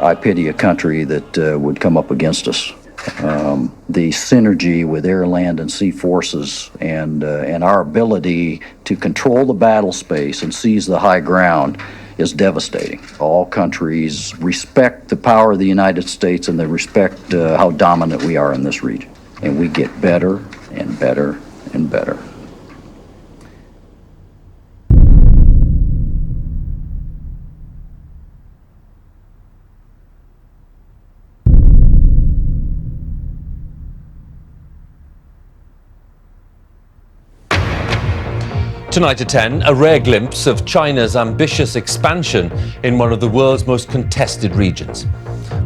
I pity a country that would come up against us. The synergy with air, land, and sea forces and our ability to control the battle space and seize the high ground is devastating. All countries respect the power of the United States and they respect how dominant we are in this region. And we get better and better and better. Tonight at 10, a rare glimpse of China's ambitious expansion in one of the world's most contested regions.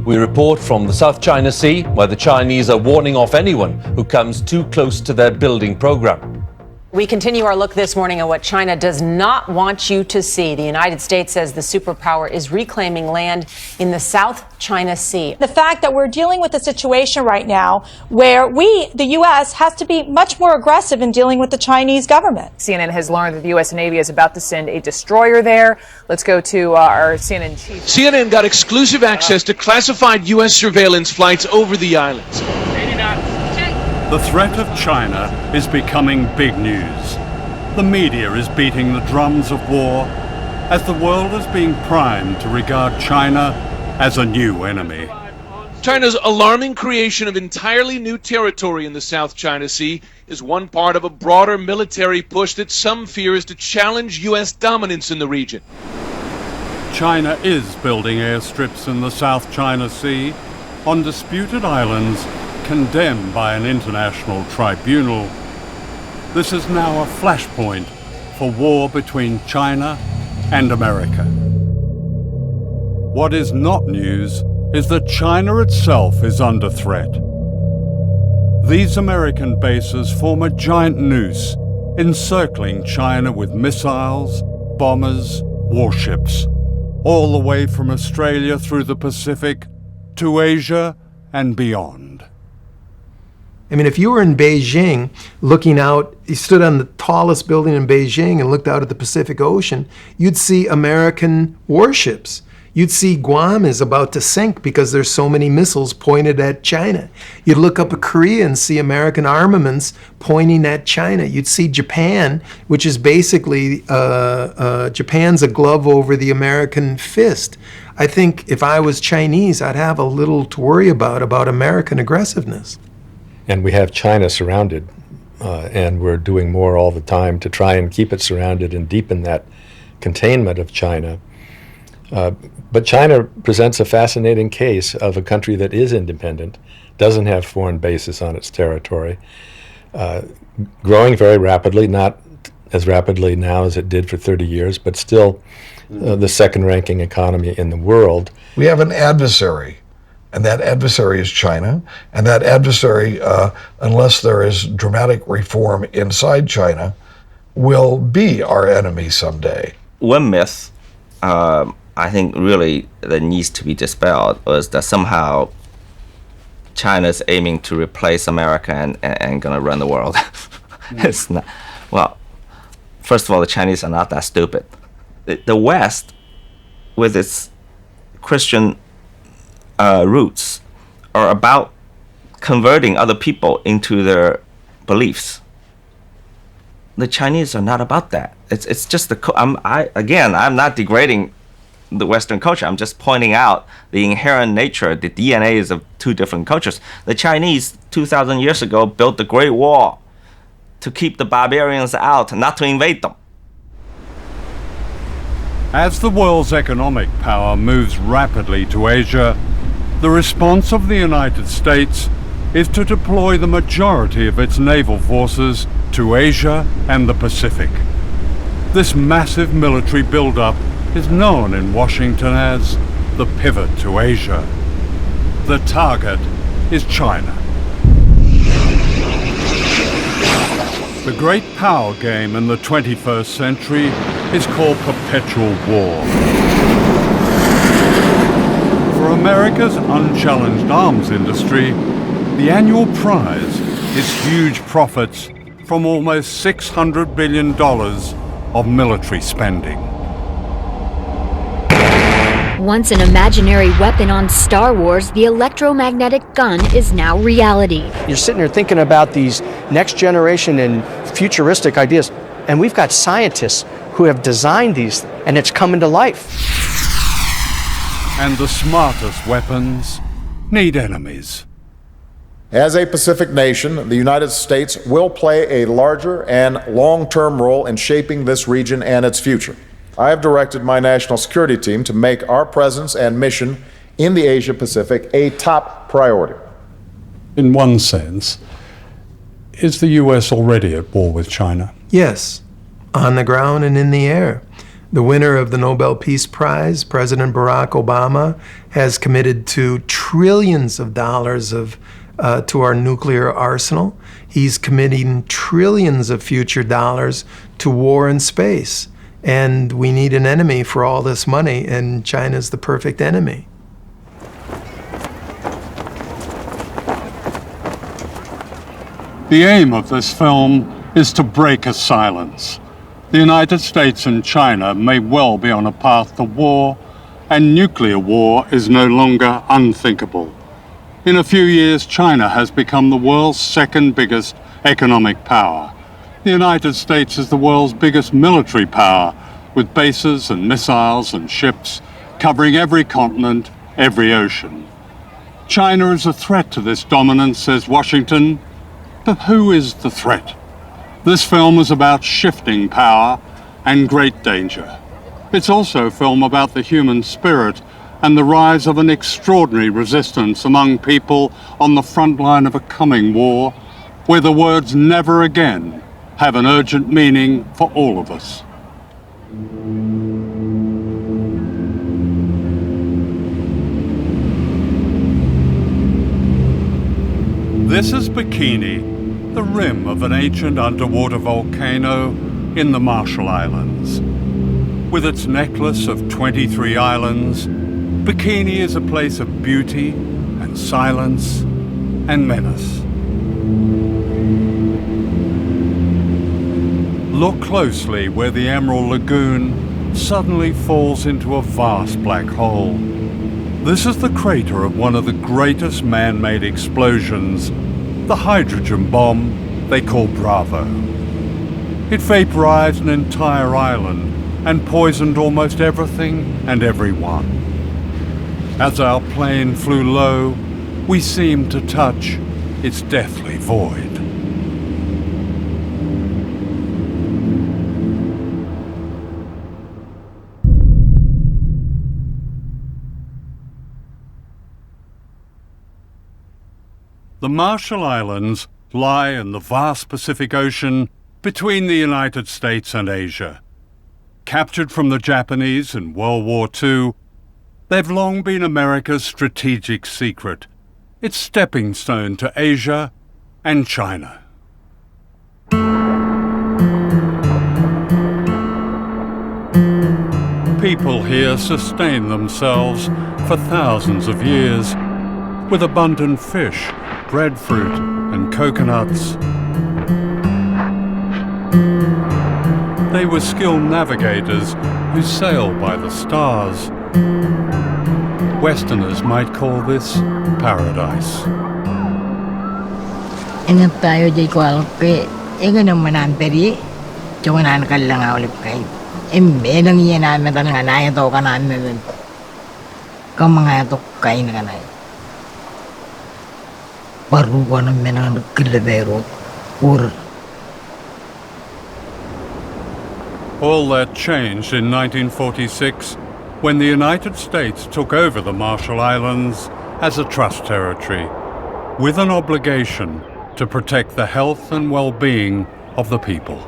We report from the South China Sea, where the Chinese are warning off anyone who comes too close to their building program. We continue our look this morning at what China does not want you to see. The United States says the superpower is reclaiming land in the South China Sea. The fact that we're dealing with a situation right now where the U.S., has to be much more aggressive in dealing with the Chinese government. CNN has learned that the U.S. Navy is about to send a destroyer there. Let's go to our CNN chief. CNN got exclusive access to classified U.S. surveillance flights over the islands. The threat of China is becoming big news. The media is beating the drums of war as the world is being primed to regard China as a new enemy. China's alarming creation of entirely new territory in the South China Sea is one part of a broader military push that some fear is to challenge U.S. dominance in the region. China is building airstrips in the South China Sea on disputed islands condemned by an international tribunal. This is now a flashpoint for war between China and America. What is not news is that China itself is under threat. These American bases form a giant noose encircling China with missiles, bombers, warships, all the way from Australia through the Pacific to Asia and beyond. I mean, if you were in Beijing looking out, you stood on the tallest building in Beijing and looked out at the Pacific Ocean, you'd see American warships. You'd see Guam is about to sink because there's so many missiles pointed at China. You'd look up at Korea and see American armaments pointing at China. You'd see Japan, which is basically, Japan's a glove over the American fist. I think if I was Chinese, I'd have a little to worry about American aggressiveness. And we have China surrounded, and we're doing more all the time to try and keep it surrounded and deepen that containment of China. But China presents a fascinating case of a country that is independent, doesn't have foreign bases on its territory, growing very rapidly, not as rapidly now as it did for 30 years, but still the second-ranking economy in the world. We have an adversary. And that adversary is China. And that adversary, unless there is dramatic reform inside China, will be our enemy someday. One myth, I think really that needs to be dispelled was that somehow China's aiming to replace America and gonna run the world. It's not. Well, first of all, the Chinese are not that stupid. The West, with its Christian roots, are about converting other people into their beliefs. The Chinese are not about that. It's just I'm not degrading the Western culture. I'm just pointing out the inherent nature, the DNAs of two different cultures. The Chinese 2,000 years ago built the Great Wall to keep the barbarians out, not to invade them. As the world's economic power moves rapidly to Asia, the response of the United States is to deploy the majority of its naval forces to Asia and the Pacific. This massive military buildup is known in Washington as the pivot to Asia. The target is China. The great power game in the 21st century is called perpetual war. For America's unchallenged arms industry, the annual prize is huge profits from almost $600 billion of military spending. Once an imaginary weapon on Star Wars, the electromagnetic gun is now reality. You're sitting there thinking about these next generation and futuristic ideas, and we've got scientists who have designed these, and it's coming to life. And the smartest weapons need enemies. As a Pacific nation, the United States will play a larger and long-term role in shaping this region and its future. I have directed my national security team to make our presence and mission in the Asia-Pacific a top priority. In one sense, is the US already at war with China? Yes, on the ground and in the air. The winner of the Nobel Peace Prize, President Barack Obama, has committed to trillions of dollars to our nuclear arsenal. He's committing trillions of future dollars to war in space. And we need an enemy for all this money, and China's the perfect enemy. The aim of this film is to break a silence. The United States and China may well be on a path to war, and nuclear war is no longer unthinkable. In a few years, China has become the world's second biggest economic power. The United States is the world's biggest military power, with bases and missiles and ships covering every continent, every ocean. China is a threat to this dominance, says Washington. But who is the threat? This film is about shifting power and great danger. It's also a film about the human spirit and the rise of an extraordinary resistance among people on the front line of a coming war, where the words "never again" have an urgent meaning for all of us. This is Bikini, the rim of an ancient underwater volcano in the Marshall Islands. With its necklace of 23 islands, Bikini is a place of beauty and silence and menace. Look closely where the Emerald Lagoon suddenly falls into a vast black hole. This is the crater of one of the greatest man-made explosions, the hydrogen bomb they call Bravo. It vaporized an entire island and poisoned almost everything and everyone. As our plane flew low, we seemed to touch its deathly void. The Marshall Islands lie in the vast Pacific Ocean between the United States and Asia. Captured from the Japanese in World War II, they've long been America's strategic secret, its stepping stone to Asia and China. People here sustain themselves for thousands of years with abundant fish, breadfruit, and coconuts. They were skilled navigators who sail by the stars. Westerners might call this paradise. Ingat tayo di kualke, naman anteri, jangan kalang awalip kay. Nang iyan namin nga na ito ka namin. Mga ito kain na kanay. Baru ko naman ang kilabero, All that changed in 1946 when the United States took over the Marshall Islands as a trust territory, with an obligation to protect the health and well-being of the people.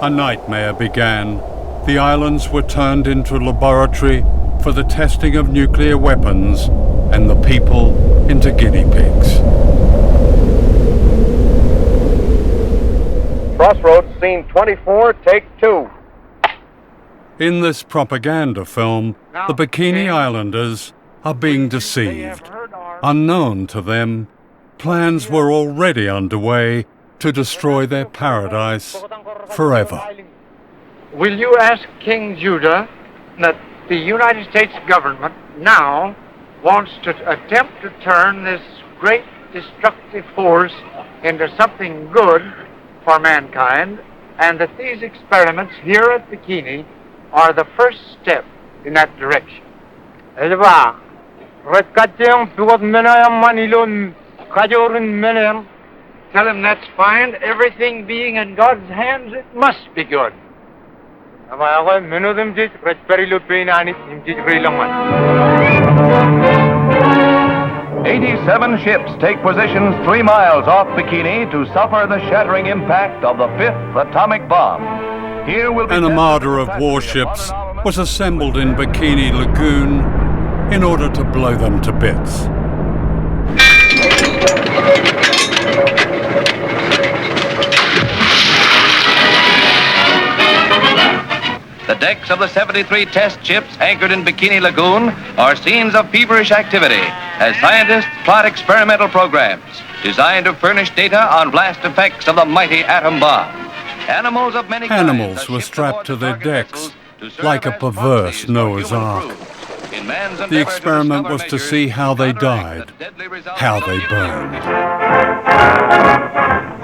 A nightmare began. The islands were turned into a laboratory for the testing of nuclear weapons and the people into guinea pigs. Crossroads, scene 24, take 2. In this propaganda film, the Bikini Islanders are being deceived. Unknown to them, plans were already underway to destroy their paradise forever. Will you ask King Judah that the United States government now wants to attempt to turn this great destructive force into something good for mankind, and that these experiments here at Bikini are the first step in that direction. Tell him that's fine. Everything being in God's hands, it must be good. 87 ships take positions 3 miles off Bikini to suffer the shattering impact of the 5th atomic bomb. Here will be An armada of warships was assembled in Bikini Lagoon in order to blow them to bits. The decks of the 73 test ships anchored in Bikini Lagoon are scenes of feverish activity as scientists plot experimental programs designed to furnish data on blast effects of the mighty atom bomb. Animals of many kinds Animals were strapped to their decks like a perverse Noah's Ark. The experiment was to see how they died, how they burned.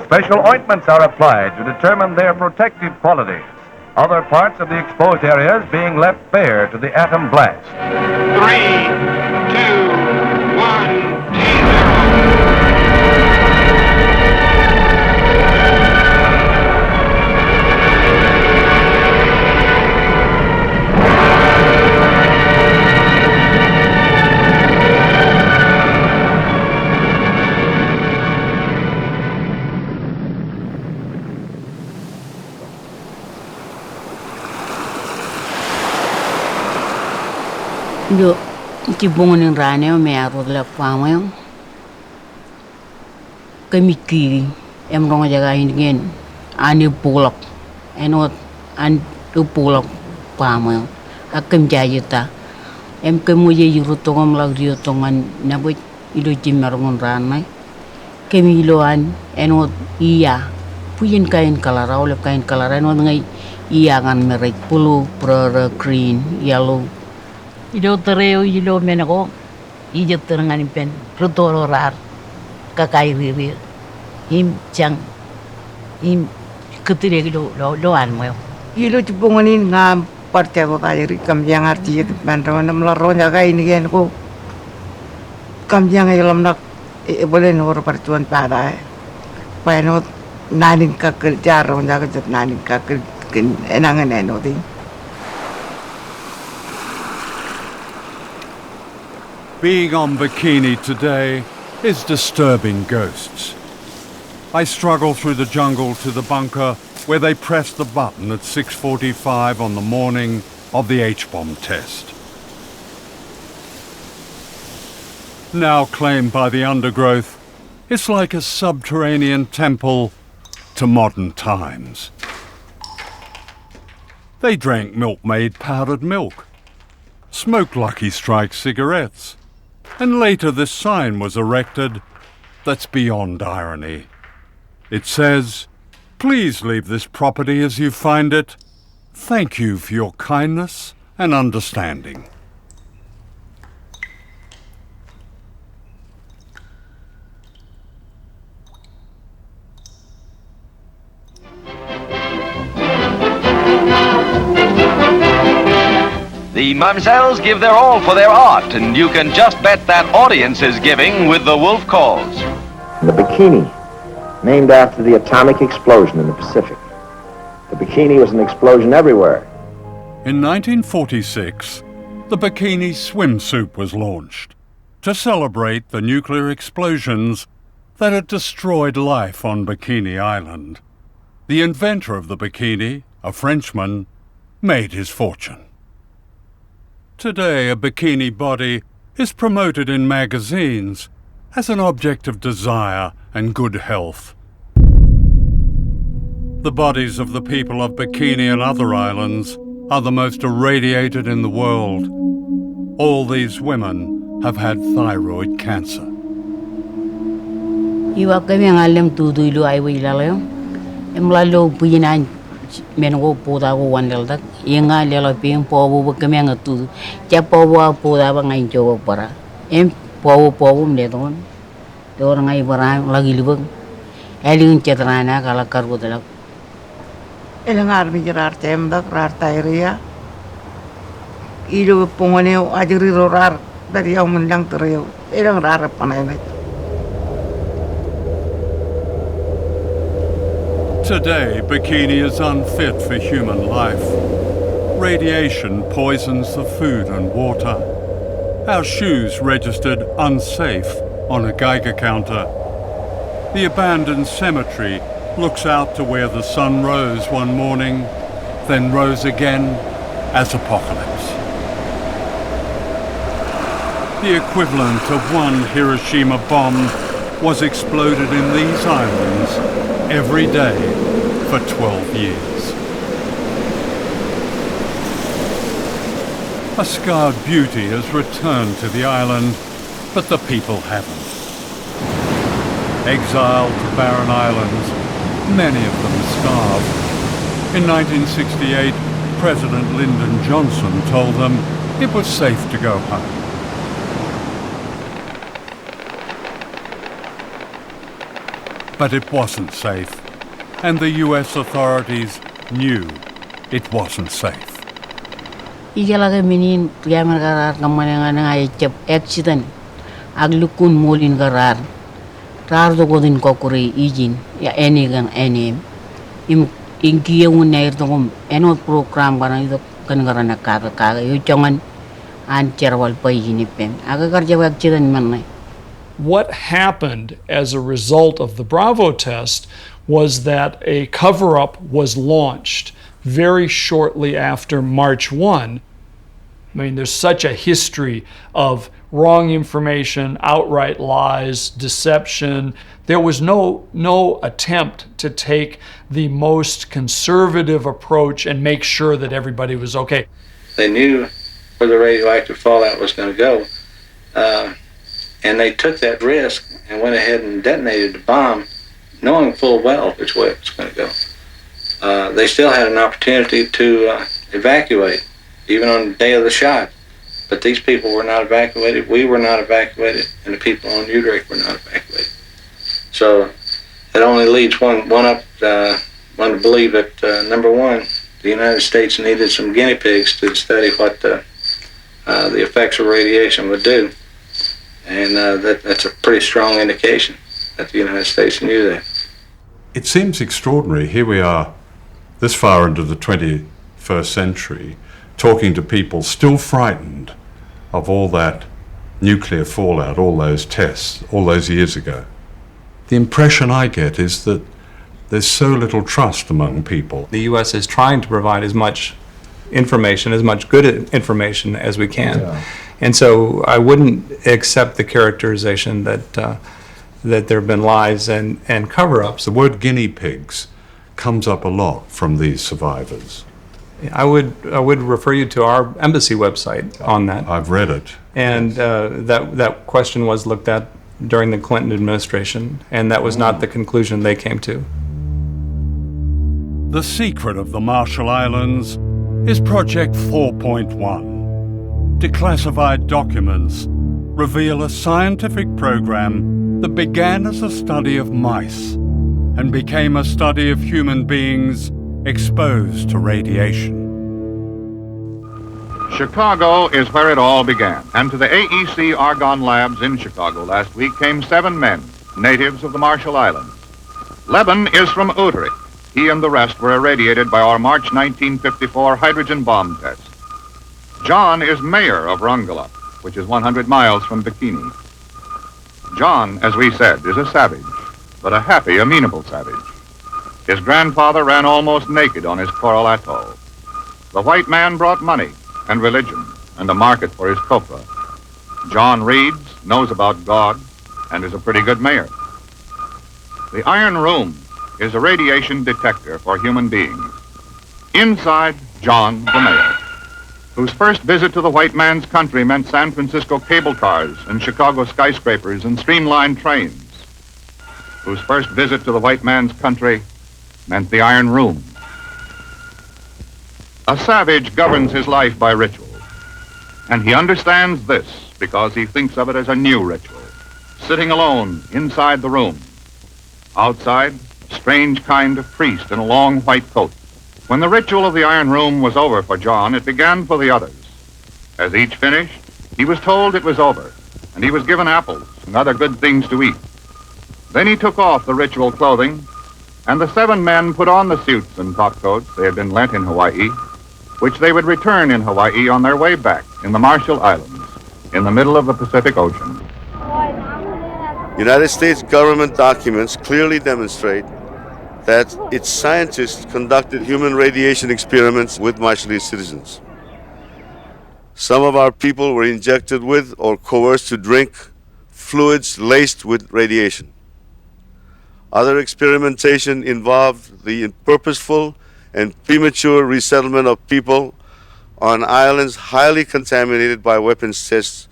Special ointments are applied to determine their protective qualities. Other parts of the exposed areas being left bare to the atom blast. 3, 2, 1. Yo ci bongonin rane o me aro la pamo kami ki em rong jaga hingen ani pulak enot an tu pulak pamo akam jayuta em kemu ye yuru tongam lag dio tongan nabu ido jimarngon rane kemi loan enot iya puyin kain kalara oleh kain kalara enot ngai iya ngan merek pulu pro green yellow Ido tereo ilo menako ijo terengan pen rutoro rar kakai riri him chang him ketire lo an mo ilo cipungonin ngam parte ko kayri kam yang arti bantawa nam laro jaga ini gen ko kam yang ilam nak boleh nor pertuan pada pano nanin kakil jaro jaga jat nanin kakil enangan enoti Being on Bikini today is disturbing ghosts. I struggle through the jungle to the bunker where they pressed the button at 6:45 on the morning of the H-bomb test. Now claimed by the undergrowth, it's like a subterranean temple to modern times. They drank milk-made powdered milk, smoked Lucky Strike cigarettes, and later this sign was erected that's beyond irony. It says, "Please leave this property as you find it. Thank you for your kindness and understanding." The Mamsells give their all for their art, and you can just bet that audience is giving with the Wolf Calls. The Bikini, named after the atomic explosion in the Pacific. The Bikini was an explosion everywhere. In 1946, the Bikini swimsuit was launched to celebrate the nuclear explosions that had destroyed life on Bikini Island. The inventor of the Bikini, a Frenchman, made his fortune. Today, a bikini body is promoted in magazines as an object of desire and good health. The bodies of the people of Bikini and other islands are the most irradiated in the world. All these women have had thyroid cancer. Iwa kami ang alam tudo ilo ay wilalay. Emlalo puyinan mengo puta ko wandal tak Inga lela ping povo kemeng tu. Ja povo poda bangai jo para. Povo mledon. Dor ngai bara lagi libang. Elin cetrana kala karbo telak. Elengar mijirar temdak rar tairia. Ilu pongoneo ajiri rorar dari yang menang tereu. Elang rar panai. Today, Bikini is unfit for human life. Radiation poisons the food and water. Our shoes registered unsafe on a Geiger counter. The abandoned cemetery looks out to where the sun rose one morning, then rose again as apocalypse. The equivalent of one Hiroshima bomb was exploded in these islands every day for 12 years. A scarred beauty has returned to the island, but the people haven't. Exiled to barren islands, many of them starve. In 1968, President Lyndon Johnson told them it was safe to go home. But it wasn't safe, and the US authorities knew it wasn't safe. Ijalaga minin tiamar garar kamanangan ay cep accident aglukun molin garar rar do godin kokuri ijin ya enigan enim im inkiya unair tongom eno program kana ito kangarana kaga yo chongan an cherwal payini pen aga karja accident manai. What happened as a result of the Bravo test was that a cover-up was launched very shortly after March 1. I mean, there's such a history of wrong information, outright lies, deception. There was no attempt to take the most conservative approach and make sure that everybody was okay. They knew where the radioactive fallout was going to go. And they took that risk and went ahead and detonated the bomb, knowing full well which way it was going to go. They still had an opportunity to evacuate, even on the day of the shot. But these people were not evacuated, we were not evacuated, and the people on Utrecht were not evacuated. So it only leads one to believe that, number one, the United States needed some guinea pigs to study what the effects of radiation would do. And that's a pretty strong indication that the United States knew that. It seems extraordinary. Here we are, this far into the 21st century, talking to people still frightened of all that nuclear fallout, all those tests, all those years ago. The impression I get is that there's so little trust among people. The U.S. is trying to provide as much information, as much good information as we can. Yeah. And so I wouldn't accept the characterization that there have been lies and cover-ups. The word guinea pigs comes up a lot from these survivors. I would refer you to our embassy website on that. I've read it. And that question was looked at during the Clinton administration, and that was not the conclusion they came to. The secret of the Marshall Islands is Project 4.1. Declassified documents reveal a scientific program that began as a study of mice and became a study of human beings exposed to radiation. Chicago is where it all began, and to the AEC Argonne Labs in Chicago last week came 7 men, natives of the Marshall Islands. Leben is from Utrecht. He and the rest were irradiated by our March 1954 hydrogen bomb test. John is mayor of Rongelap, which is 100 miles from Bikini. John, as we said, is a savage, but a happy, amenable savage. His grandfather ran almost naked on his coral atoll. The white man brought money and religion and a market for his copra. John reads, knows about God, and is a pretty good mayor. The Iron Room is a radiation detector for human beings. Inside, John, the mayor, whose first visit to the white man's country meant San Francisco cable cars and Chicago skyscrapers and streamlined trains, whose first visit to the white man's country meant the Iron Room. A savage governs his life by ritual, and he understands this because he thinks of it as a new ritual, sitting alone inside the room. Outside, a strange kind of priest in a long white coat. When the ritual of the Iron Room was over for John, it began for the others. As each finished, he was told it was over, and he was given apples and other good things to eat. Then he took off the ritual clothing, and the 7 men put on the suits and topcoats they had been lent in Hawaii, which they would return in Hawaii on their way back in the Marshall Islands, in the middle of the Pacific Ocean. United States government documents clearly demonstrate that its scientists conducted human radiation experiments with Marshallese citizens. Some of our people were injected with or coerced to drink fluids laced with radiation. Other experimentation involved the purposeful and premature resettlement of people on islands highly contaminated by weapons tests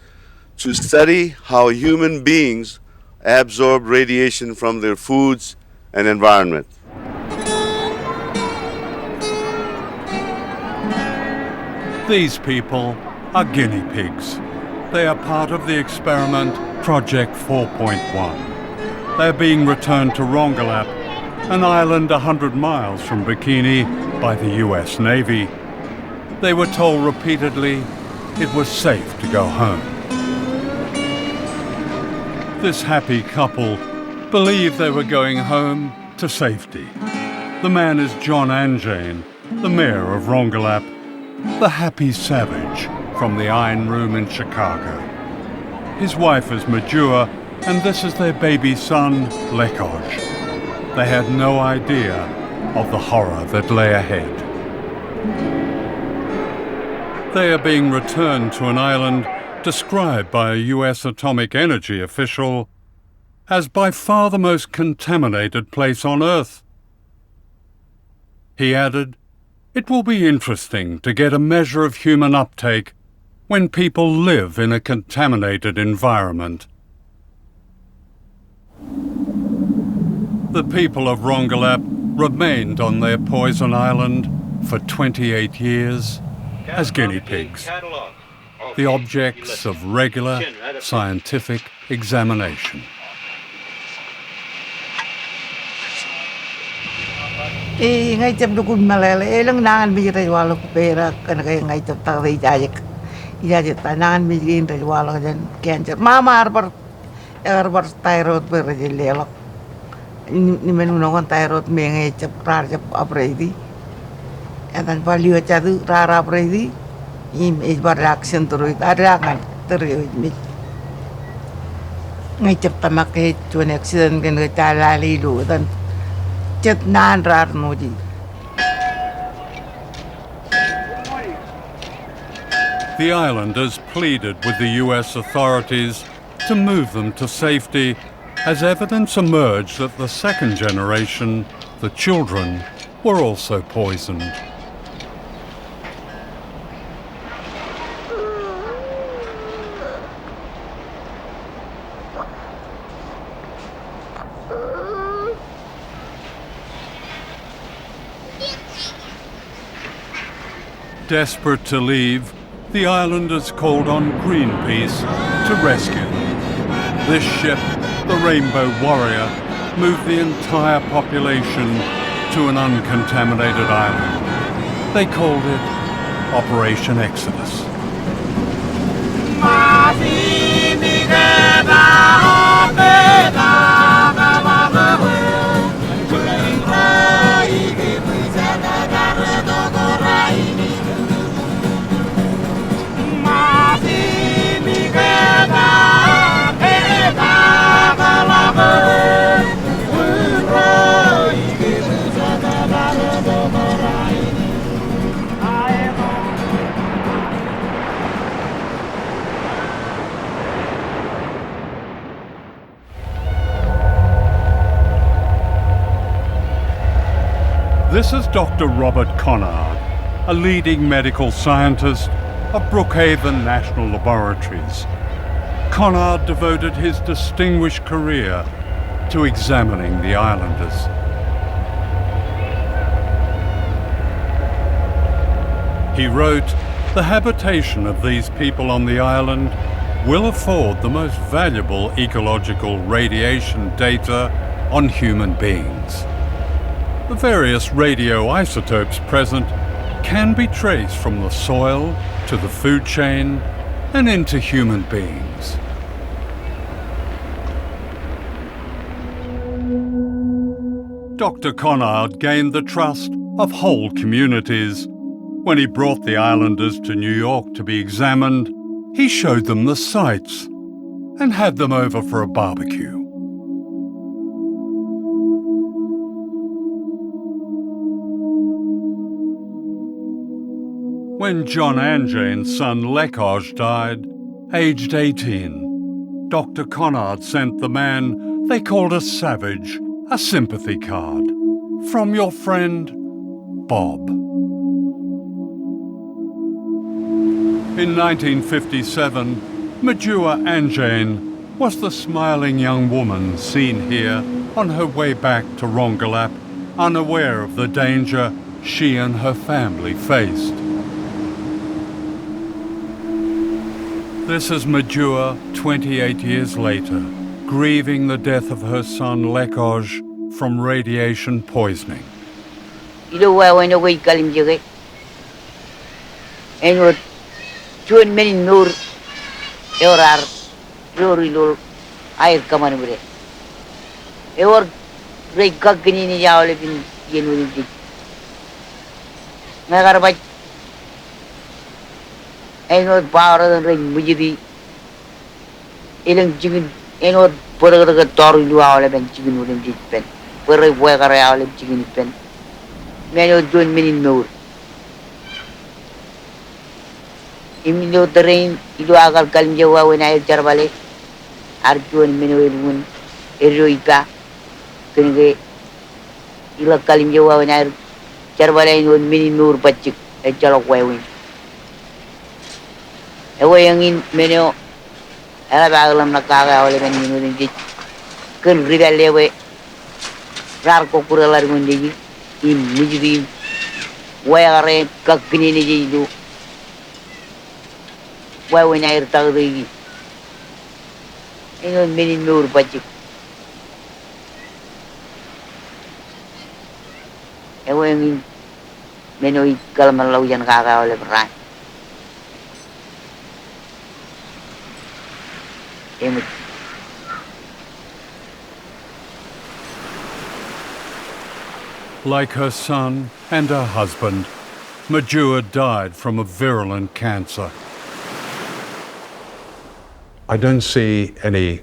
to study how human beings absorb radiation from their foods and environment. These people are guinea pigs. They are part of the experiment Project 4.1. They're being returned to Rongelap, an island 100 miles from Bikini, by the US Navy. They were told repeatedly it was safe to go home. This happy couple believed they were going home to safety. The man is John Anjane, the mayor of Rongelap, the happy savage from the Iron Room in Chicago. His wife is Majua, and this is their baby son, Lekoj. They had no idea of the horror that lay ahead. They are being returned to an island described by a US atomic energy official as by far the most contaminated place on Earth. He added, "It will be interesting to get a measure of human uptake when people live in a contaminated environment." The people of Rongelap remained on their poison island for 28 years as guinea pigs, the objects of regular scientific examination. Ngay chập nó cũng malele lang nangan mi ray walo pera kana kay ngay chập ta ray jajak ta nangan mi gin ray walo jan cancer mama arbar thyroid per lelok ni menu nongon thyroid me ngay chep rar chep apredi etan value chadu rara apredi im bar reaction turu adakan turu mi ngay chep tamak ke chun accident kan ta lali lu tan chet nan rar noji. The islanders pleaded with the US authorities to move them to safety as evidence emerged that the second generation, the children, were also poisoned. Desperate to leave, the islanders called on Greenpeace to rescue them. This ship, the Rainbow Warrior, moved the entire population to an uncontaminated island. They called it Operation Exodus. This is Dr. Robert Conard, a leading medical scientist of Brookhaven National Laboratories. Conard devoted his distinguished career to examining the islanders. He wrote, "The habitation of these people on the island will afford the most valuable ecological radiation data on human beings. The various radioisotopes present can be traced from the soil to the food chain and into human beings." Dr. Conard gained the trust of whole communities. When he brought the islanders to New York to be examined, he showed them the sights and had them over for a barbecue. When John Anjane's son Lekoj died, aged 18, Dr. Conard sent the man they called a savage a sympathy card from your friend, Bob. In 1957, Majua Anjane was the smiling young woman seen here on her way back to Rongelap, unaware of the danger she and her family faced. This is Majua 28 years later, grieving the death of her son Lekoj from radiation poisoning. Chuan many nur eurar rurilul air kamanure. Ever break gagni ni jaole bin yenuri. Nagarbai Enor power and ring mujidi Elang chicken Enor Puraga Toru and chicken wouldn't get pen. Purra Wagara chicken pen. Many doing many nur. Imino terrain, Idu Agal Kalinjawa when I Jarvale, Arju and Minuin, Eruika, Kenge, Ila Kalinjawa when I Jarvale and Mini Nur Bachik, a Jalaway. Away in Meno, Arabagalam Nakaga, or even Minuin, Kun Rivalewe, Rarco Kurala Mundi, in Mujidi, Wayare, Kakini do. Why when I tell the many nur budget? And when Meno Kalamalo and Gaga olive right. Like her son and her husband, Majua died from a virulent cancer. I don't see any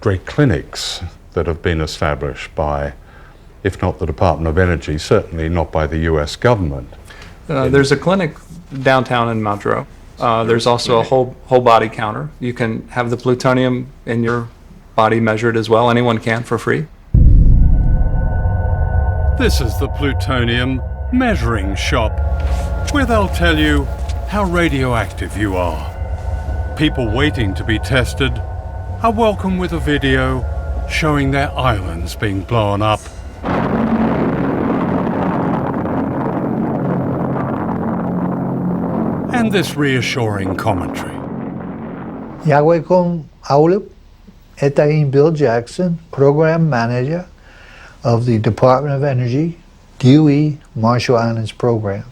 great clinics that have been established by, if not the Department of Energy, certainly not by the US government. There's a clinic downtown in Mount Rowe. There's also a whole body counter. You can have the plutonium in your body measured as well. Anyone can for free. This is the plutonium measuring shop, where they'll tell you how radioactive you are. People waiting to be tested are welcome with a video showing their islands being blown up. And this reassuring commentary. Yahwehkom Aulip, Etaim Bill Jackson, Program Manager of the Department of Energy, DOE Marshall Islands Program.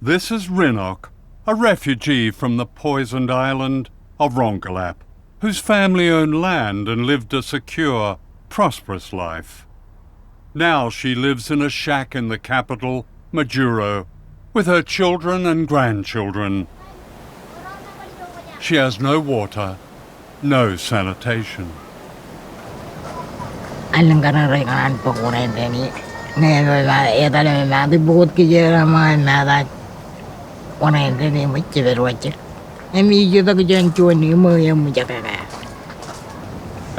This is Rinok, a refugee from the poisoned island of Rongelap, whose family owned land and lived a secure, prosperous life. Now she lives in a shack in the capital, Majuro, with her children and grandchildren. She has no water, no sanitation. Alam ka na rin ang pagkurente ni ngayon na natin bukod kaya naman na kurente ni machiverwache. Emi kita kaya chuan ni mo yung mujaka.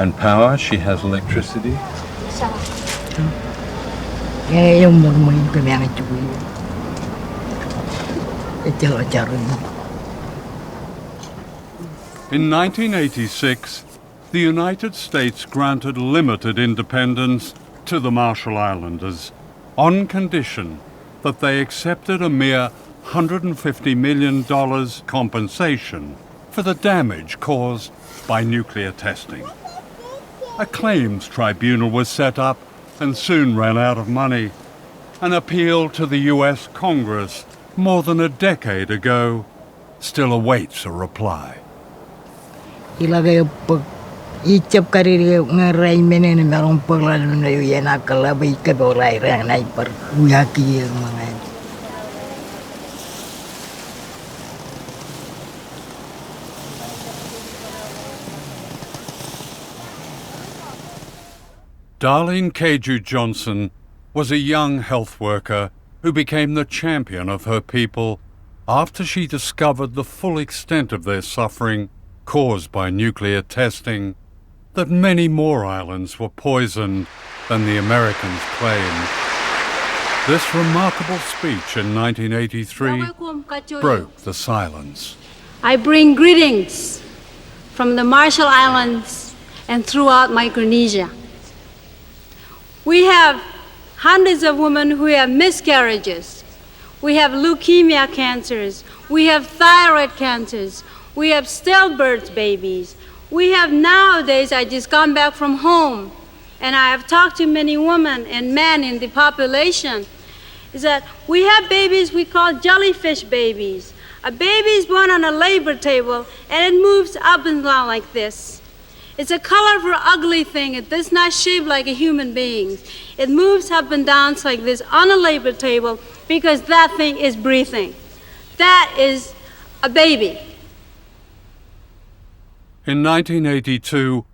And power, she has electricity. Yung murmuring kami ang chuwi. In 1986, the United States granted limited independence to the Marshall Islanders on condition that they accepted a mere $150 million compensation for the damage caused by nuclear testing. A claims tribunal was set up and soon ran out of money. An appeal to the U.S. Congress more than a decade ago still awaits a reply. Ilagay pag ichap kariri ngaray menen merong paglalu na yan akalabay kadolay rang nay par uyaki ang mga. Darlene Keju Johnson was a young health worker who became the champion of her people after she discovered the full extent of their suffering caused by nuclear testing, that many more islands were poisoned than the Americans claimed. This remarkable speech in 1983 broke the silence. I bring greetings from the Marshall Islands and throughout Micronesia. We have hundreds of women who have miscarriages. We have leukemia cancers. We have thyroid cancers. We have stillbirth babies. We have nowadays, I just gone back from home, and I have talked to many women and men in the population, is that we have babies we call jellyfish babies. A baby is born on a labor table, and it moves up and down like this. It's a colorful, ugly thing. It does not shape like a human being. It moves up and down like this on a labor table because that thing is breathing. That is a baby. In 1982,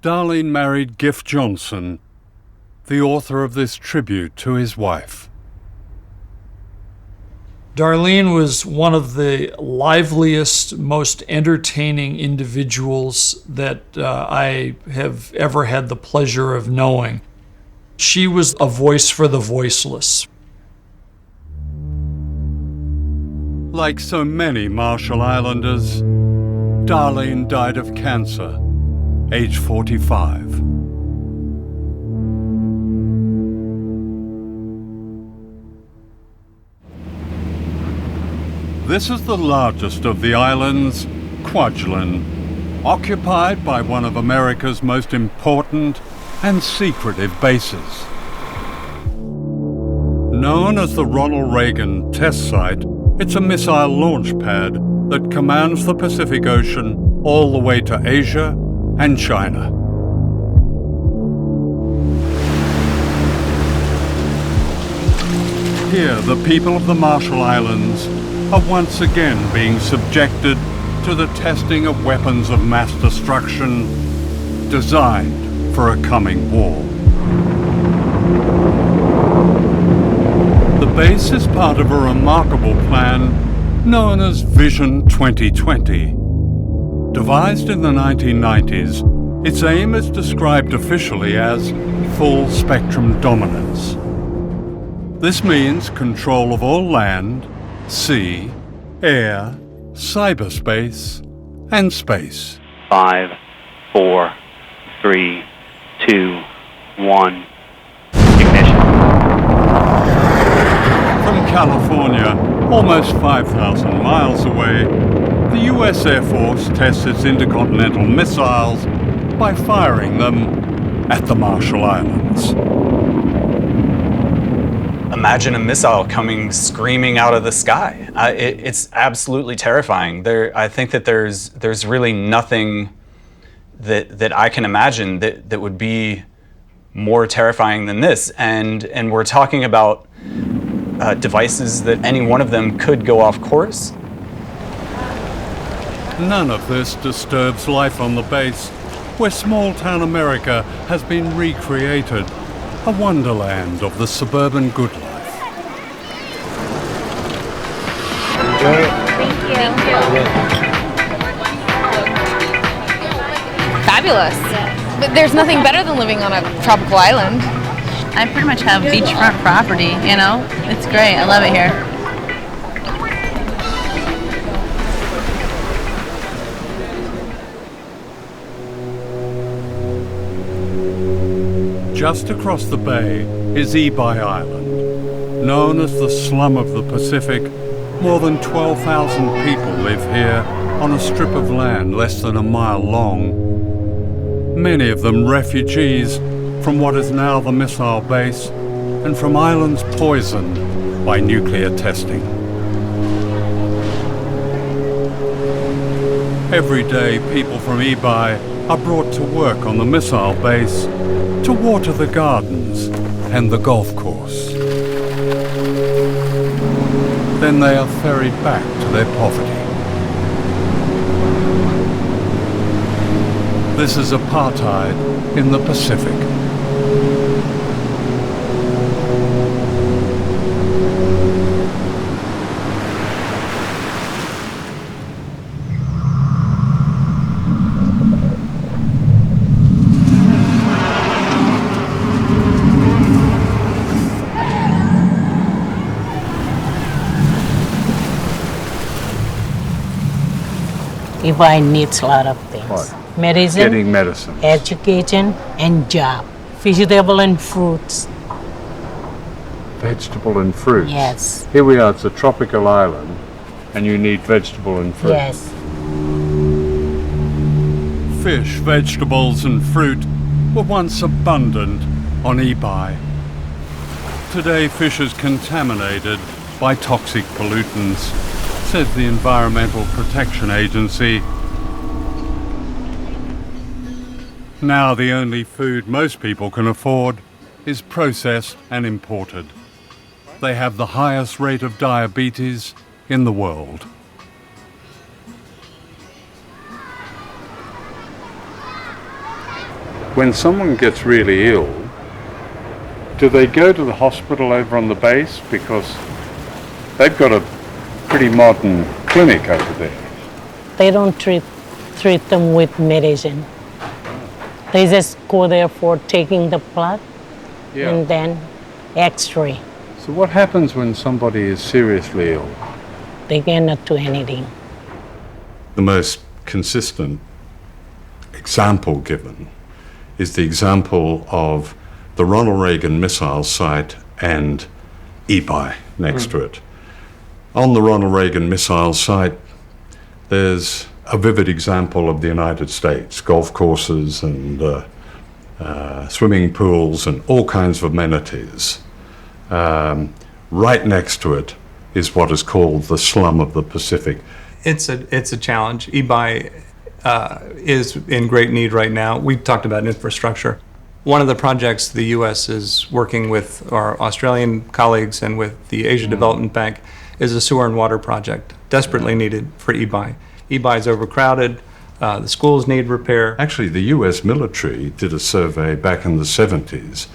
Darlene married Giff Johnson, the author of this tribute to his wife. Darlene was one of the liveliest, most entertaining individuals that I have ever had the pleasure of knowing. She was a voice for the voiceless. Like so many Marshall Islanders, Darlene died of cancer, age 45. This is the largest of the islands, Kwajalein, occupied by one of America's most important and secretive bases. Known as the Ronald Reagan Test Site, it's a missile launch pad that commands the Pacific Ocean all the way to Asia and China. Here, the people of the Marshall Islands are once again being subjected to the testing of weapons of mass destruction designed for a coming war. The base is part of a remarkable plan known as Vision 2020. Devised in the 1990s, its aim is described officially as full spectrum dominance. This means control of all land, sea, air, cyberspace, and space. 5, 4, 3, 2, 1. Ignition. From California, almost 5,000 miles away, the U.S. Air Force tests its intercontinental missiles by firing them at the Marshall Islands. Imagine a missile coming screaming out of the sky. It's absolutely terrifying. I think that there's really nothing that I can imagine that would be more terrifying than this. And we're talking about devices that any one of them could go off course. None of this disturbs life on the base, where small-town America has been recreated, a wonderland of the suburban good life. Fabulous. But there's nothing better than living on a tropical island. I pretty much have beachfront property, you know? It's great. I love it here. Just across the bay is Ebi Island. Known as the slum of the Pacific, more than 12,000 people live here on a strip of land less than a mile long. Many of them refugees from what is now the missile base and from islands poisoned by nuclear testing. Every day, people from Ebi are brought to work on the missile base to water the gardens and the golf course. Then they are ferried back to their poverty. This is apartheid in the Pacific. Ebi needs a lot of things. What? Medicine, Getting medicine. education, and job. Vegetable and fruits. Vegetable and fruits. Yes. Here we are, it's a tropical island, and you need vegetable and fruit. Yes. Fish, vegetables, and fruit were once abundant on Ebi. Today, fish is contaminated by toxic pollutants, says the Environmental Protection Agency. Now the only food most people can afford is processed and imported. They have the highest rate of diabetes in the world. When someone gets really ill, do they go to the hospital over on the base? Because they've got a pretty modern clinic over there. They don't treat them with medicine. They just go there for taking the blood and then x-ray. So what happens when somebody is seriously ill? They cannot do anything. The most consistent example given is the example of the Ronald Reagan missile site and Ebi next to it. On the Ronald Reagan missile site, there's a vivid example of the United States, golf courses and swimming pools and all kinds of amenities. Right next to it is what is called the slum of the Pacific. It's a challenge. Ebi is in great need right now. We've talked about infrastructure. One of the projects the U.S. is working with our Australian colleagues and with the Asia Development Bank is a sewer and water project, desperately needed for Ebi. Ebi is overcrowded. The schools need repair. Actually, the U.S. military did a survey back in the 70s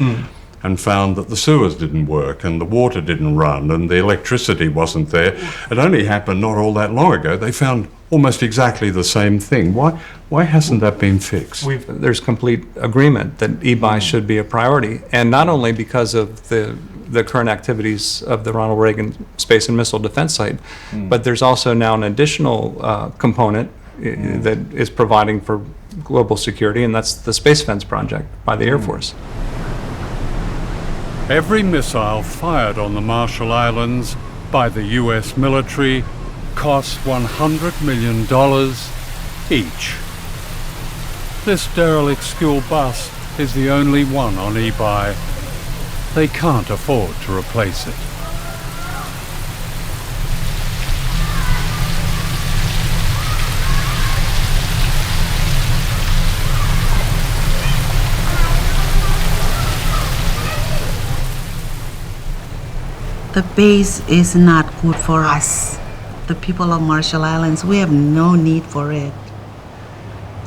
and found that the sewers didn't work and the water didn't run and the electricity wasn't there. It only happened not all that long ago. They found almost exactly the same thing. Why hasn't that been fixed? There's complete agreement that Ebi should be a priority, and not only because of the current activities of the Ronald Reagan Space and Missile Defense Site, but there's also now an additional component that is providing for global security, and that's the Space Fence project by the Air Force. Every missile fired on the Marshall Islands by the U.S. military costs $100 million each. This derelict school bus is the only one on Ebi. They can't afford to replace it. The base is not good for us. The people of Marshall Islands, we have no need for it.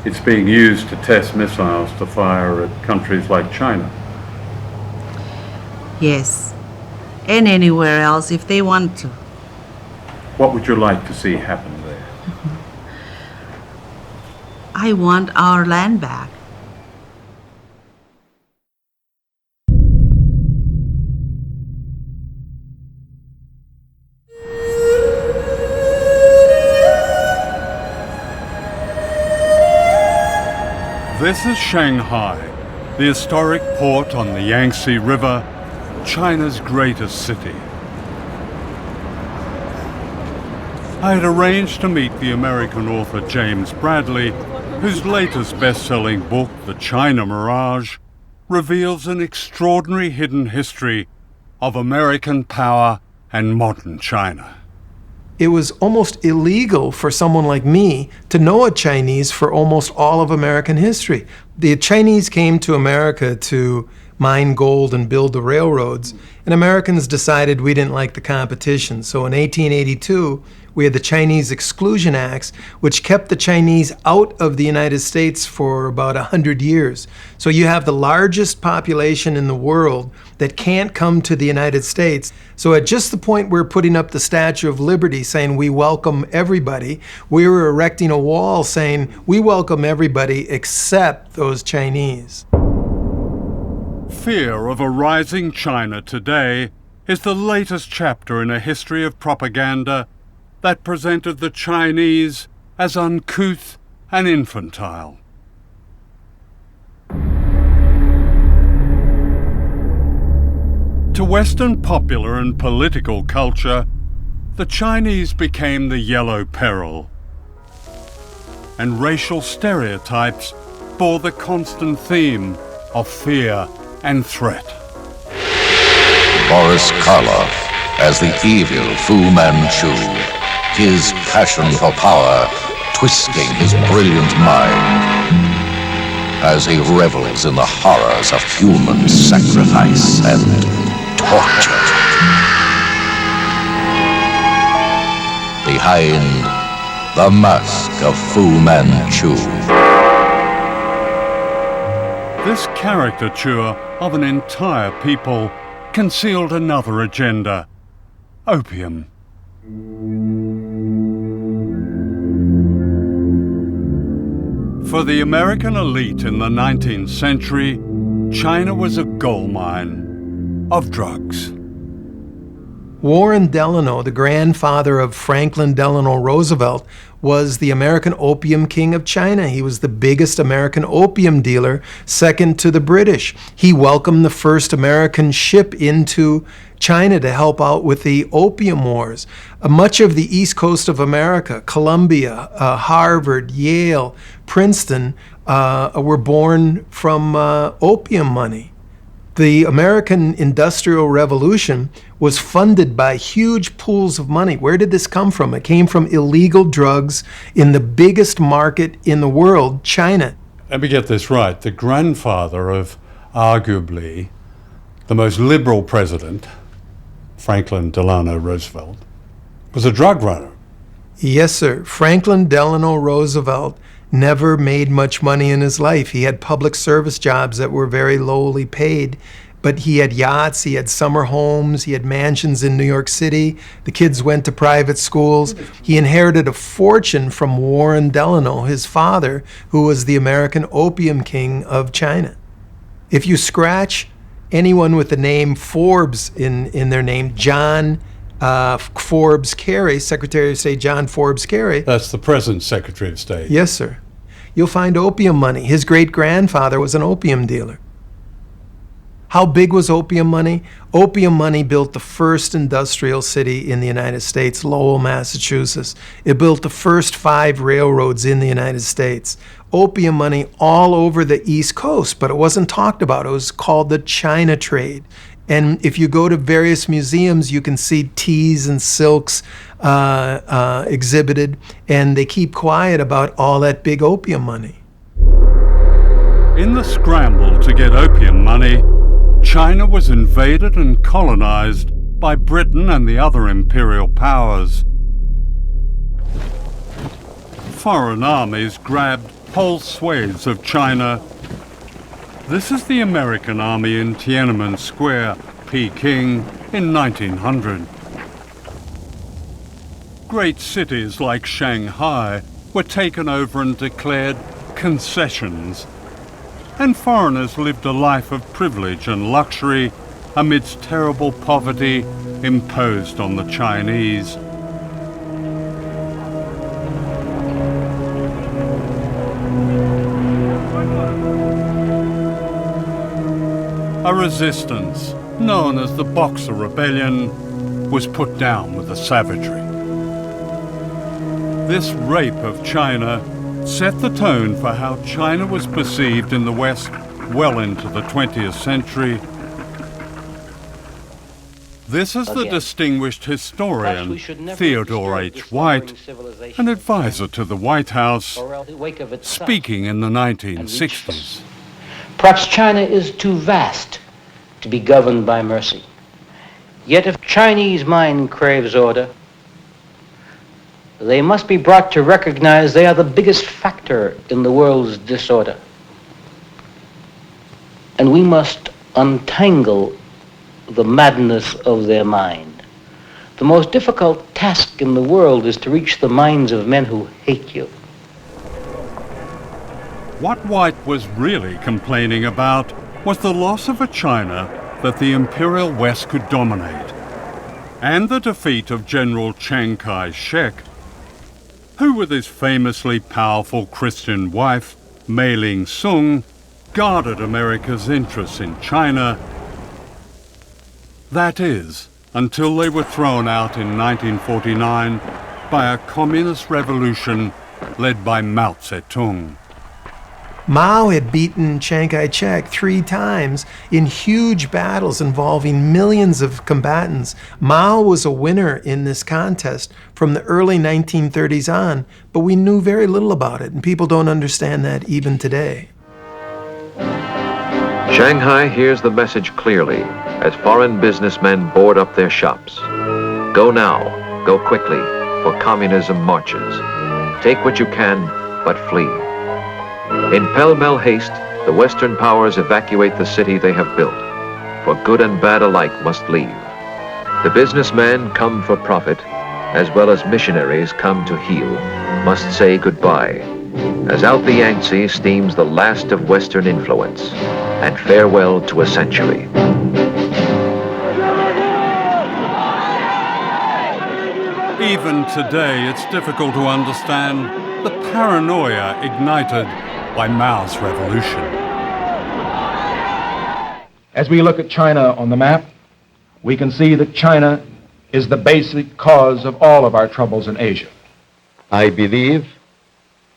It's being used to test missiles to fire at countries like China. Yes, and anywhere else if they want to. What would you like to see happen there? I want our land back. This is Shanghai, the historic port on the Yangtze River, China's greatest city. I had arranged to meet the American author James Bradley, whose latest best-selling book, The China Mirage, reveals an extraordinary hidden history of American power and modern China. It was almost illegal for someone like me to know a Chinese for almost all of American history. The Chinese came to America to mine gold and build the railroads, and Americans decided we didn't like the competition. So in 1882, we had the Chinese Exclusion Acts, which kept the Chinese out of the United States for about 100 years. So you have the largest population in the world that can't come to the United States. So at just the point we're putting up the Statue of Liberty saying we welcome everybody, we were erecting a wall saying we welcome everybody except those Chinese. Fear of a rising China today is the latest chapter in a history of propaganda that presented the Chinese as uncouth and infantile. To Western popular and political culture, the Chinese became the yellow peril, and racial stereotypes bore the constant theme of fear and threat. Boris Karloff as the evil Fu Manchu, his passion for power twisting his brilliant mind as he revels in the horrors of human sacrifice and torture. Behind the mask of Fu Manchu. This caricature of an entire people concealed another agenda: opium. For the American elite in the 19th century, China was a gold mine of drugs. Warren Delano, the grandfather of Franklin Delano Roosevelt, was the American opium king of China. He was the biggest American opium dealer, second to the British. He welcomed the first American ship into China to help out with the opium wars. Much of the east coast of America, Columbia, Harvard, Yale, Princeton, were born from opium money. The American Industrial Revolution was funded by huge pools of money. Where did this come from? It came from illegal drugs in the biggest market in the world, China. Let me get this right. The grandfather of arguably the most liberal president, Franklin Delano Roosevelt, was a drug runner. Yes, sir. Franklin Delano Roosevelt never made much money in his life. He had public service jobs that were very lowly paid, but he had yachts, he had summer homes, he had mansions in New York City. The kids went to private schools. He inherited a fortune from Warren Delano, his father, who was the American opium king of China. If you scratch anyone with the name Forbes in their name, John Forbes Kerry, Secretary of State John Forbes Kerry. That's the present Secretary of State. Yes, sir. You'll find opium money. His great-grandfather was an opium dealer. How big was opium money? Opium money built the first industrial city in the United States, Lowell, Massachusetts. It built the first 5 railroads in the United States. Opium money all over the East Coast, but it wasn't talked about. It was called the China trade. And if you go to various museums, you can see teas and silks exhibited, and they keep quiet about all that big opium money. In the scramble to get opium money, China was invaded and colonized by Britain and the other imperial powers. Foreign armies grabbed whole swathes of China. This is the American army in Tiananmen Square, Peking, in 1900. Great cities like Shanghai were taken over and declared concessions, and foreigners lived a life of privilege and luxury amidst terrible poverty imposed on the Chinese. a resistance known as the Boxer Rebellion was put down with the savagery. This rape of China set the tone for how China was perceived in the West well into the 20th century. This is the distinguished historian Theodore H. White, an advisor to the White House, speaking in the 1960s. Perhaps China is too vast to be governed by mercy. Yet if Chinese mind craves order, they must be brought to recognize they are the biggest factor in the world's disorder. And we must untangle the madness of their mind. The most difficult task in the world is to reach the minds of men who hate you. What White was really complaining about was the loss of a China that the Imperial West could dominate, and the defeat of General Chiang Kai-shek, who with his famously powerful Christian wife, Mei Ling-sung, guarded America's interests in China. That is, until they were thrown out in 1949 by a communist revolution led by Mao Zedong. Mao had beaten Chiang Kai-shek 3 times in huge battles involving millions of combatants. Mao was a winner in this contest from the early 1930s on, but we knew very little about it, and people don't understand that even today. Shanghai hears the message clearly as foreign businessmen board up their shops. Go now, go quickly, for communism marches. Take what you can, but flee. In pell-mell haste, the Western powers evacuate the city they have built, for good and bad alike must leave. The businessmen come for profit, as well as missionaries come to heal, must say goodbye, as out the Yangtze steams the last of Western influence, and farewell to a century. Even today, it's difficult to understand the paranoia ignited by Mao's revolution. As we look at China on the map, we can see that China is the basic cause of all of our troubles in Asia. I believe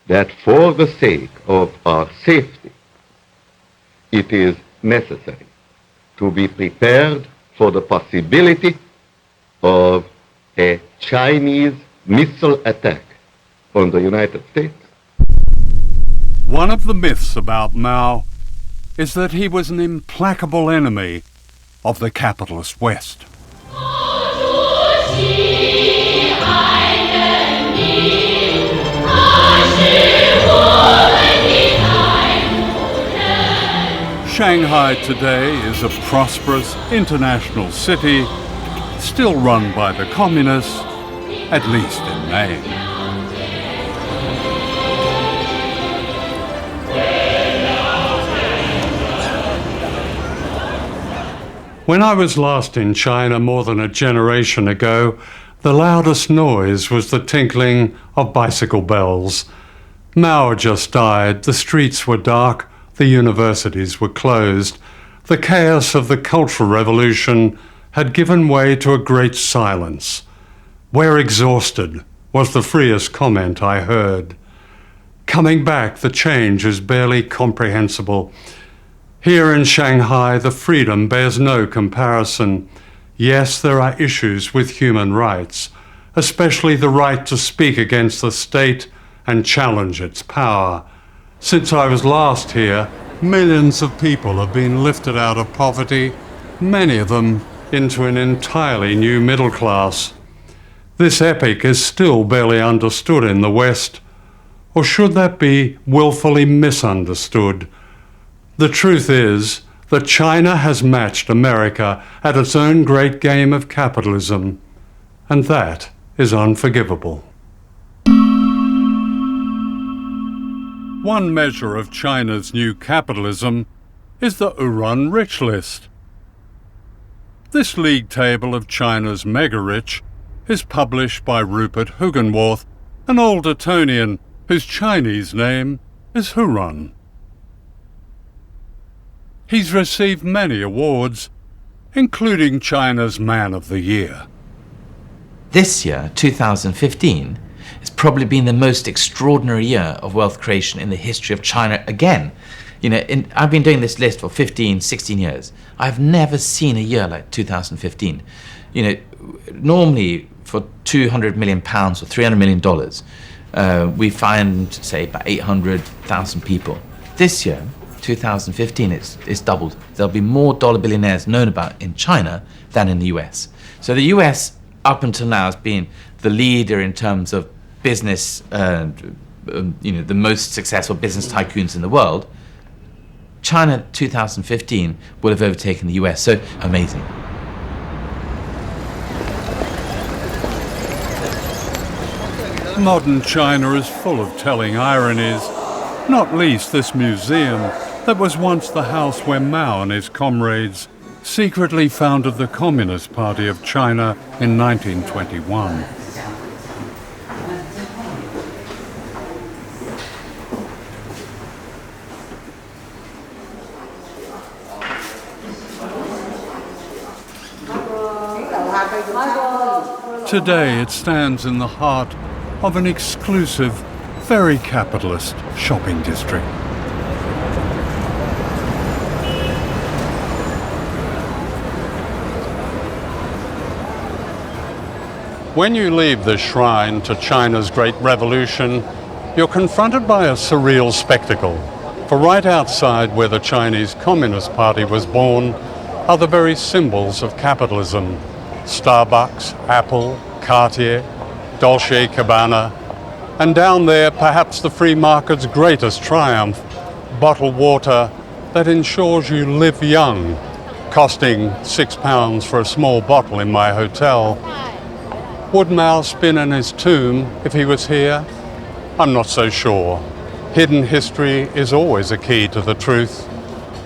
that for the sake of our safety, it is necessary to be prepared for the possibility of a Chinese missile attack on the United States. One of the myths about Mao is that he was an implacable enemy of the capitalist West. Shanghai today is a prosperous international city, still run by the communists, at least in name. When I was last in China more than a generation ago, the loudest noise was the tinkling of bicycle bells. Mao had just died, the streets were dark, the universities were closed. The chaos of the Cultural Revolution had given way to a great silence. "We're exhausted," was the freest comment I heard. Coming back, the change is barely comprehensible. Here in Shanghai, the freedom bears no comparison. Yes, there are issues with human rights, especially the right to speak against the state and challenge its power. Since I was last here, millions of people have been lifted out of poverty, many of them into an entirely new middle class. This epic is still barely understood in the West, or should that be willfully misunderstood? The truth is that China has matched America at its own great game of capitalism, and that is unforgivable. One measure of China's new capitalism is the Uran Rich List. This league table of China's mega-rich is published by Rupert Hugenworth, an old Etonian whose Chinese name is Huron. He's received many awards, including China's Man of the Year. This year, 2015, has probably been the most extraordinary year of wealth creation in the history of China again. You know, I've been doing this list for 15, 16 years. I've never seen a year like 2015. You know, normally for £200 million or $300 million, we find, say, about 800,000 people. This year, 2015, it's doubled. There'll be more dollar billionaires known about in China than in the US. So the US, up until now, has been the leader in terms of business, you know, the most successful business tycoons in the world. China 2015 will have overtaken the US, so amazing. Modern China is full of telling ironies, not least this museum that was once the house where Mao and his comrades secretly founded the Communist Party of China in 1921. Today it stands in the heart of an exclusive, very capitalist shopping district. When you leave the shrine to China's Great Revolution, you're confronted by a surreal spectacle. For right outside where the Chinese Communist Party was born are the very symbols of capitalism. Starbucks, Apple, Cartier, Dolce & Gabbana, and down there perhaps the free market's greatest triumph, bottled water that ensures you live young, costing £6 for a small bottle in my hotel. Would Mao spin in his tomb if he was here? I'm not so sure. Hidden history is always a key to the truth.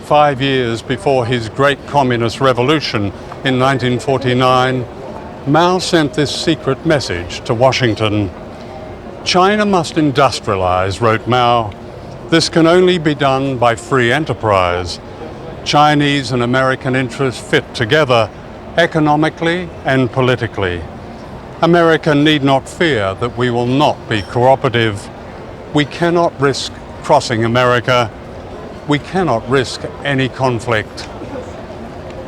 5 years before his great communist revolution in 1949, Mao sent this secret message to Washington. China must industrialize, wrote Mao. This can only be done by free enterprise. Chinese and American interests fit together economically and politically. America need not fear that we will not be cooperative. We cannot risk crossing America. We cannot risk any conflict.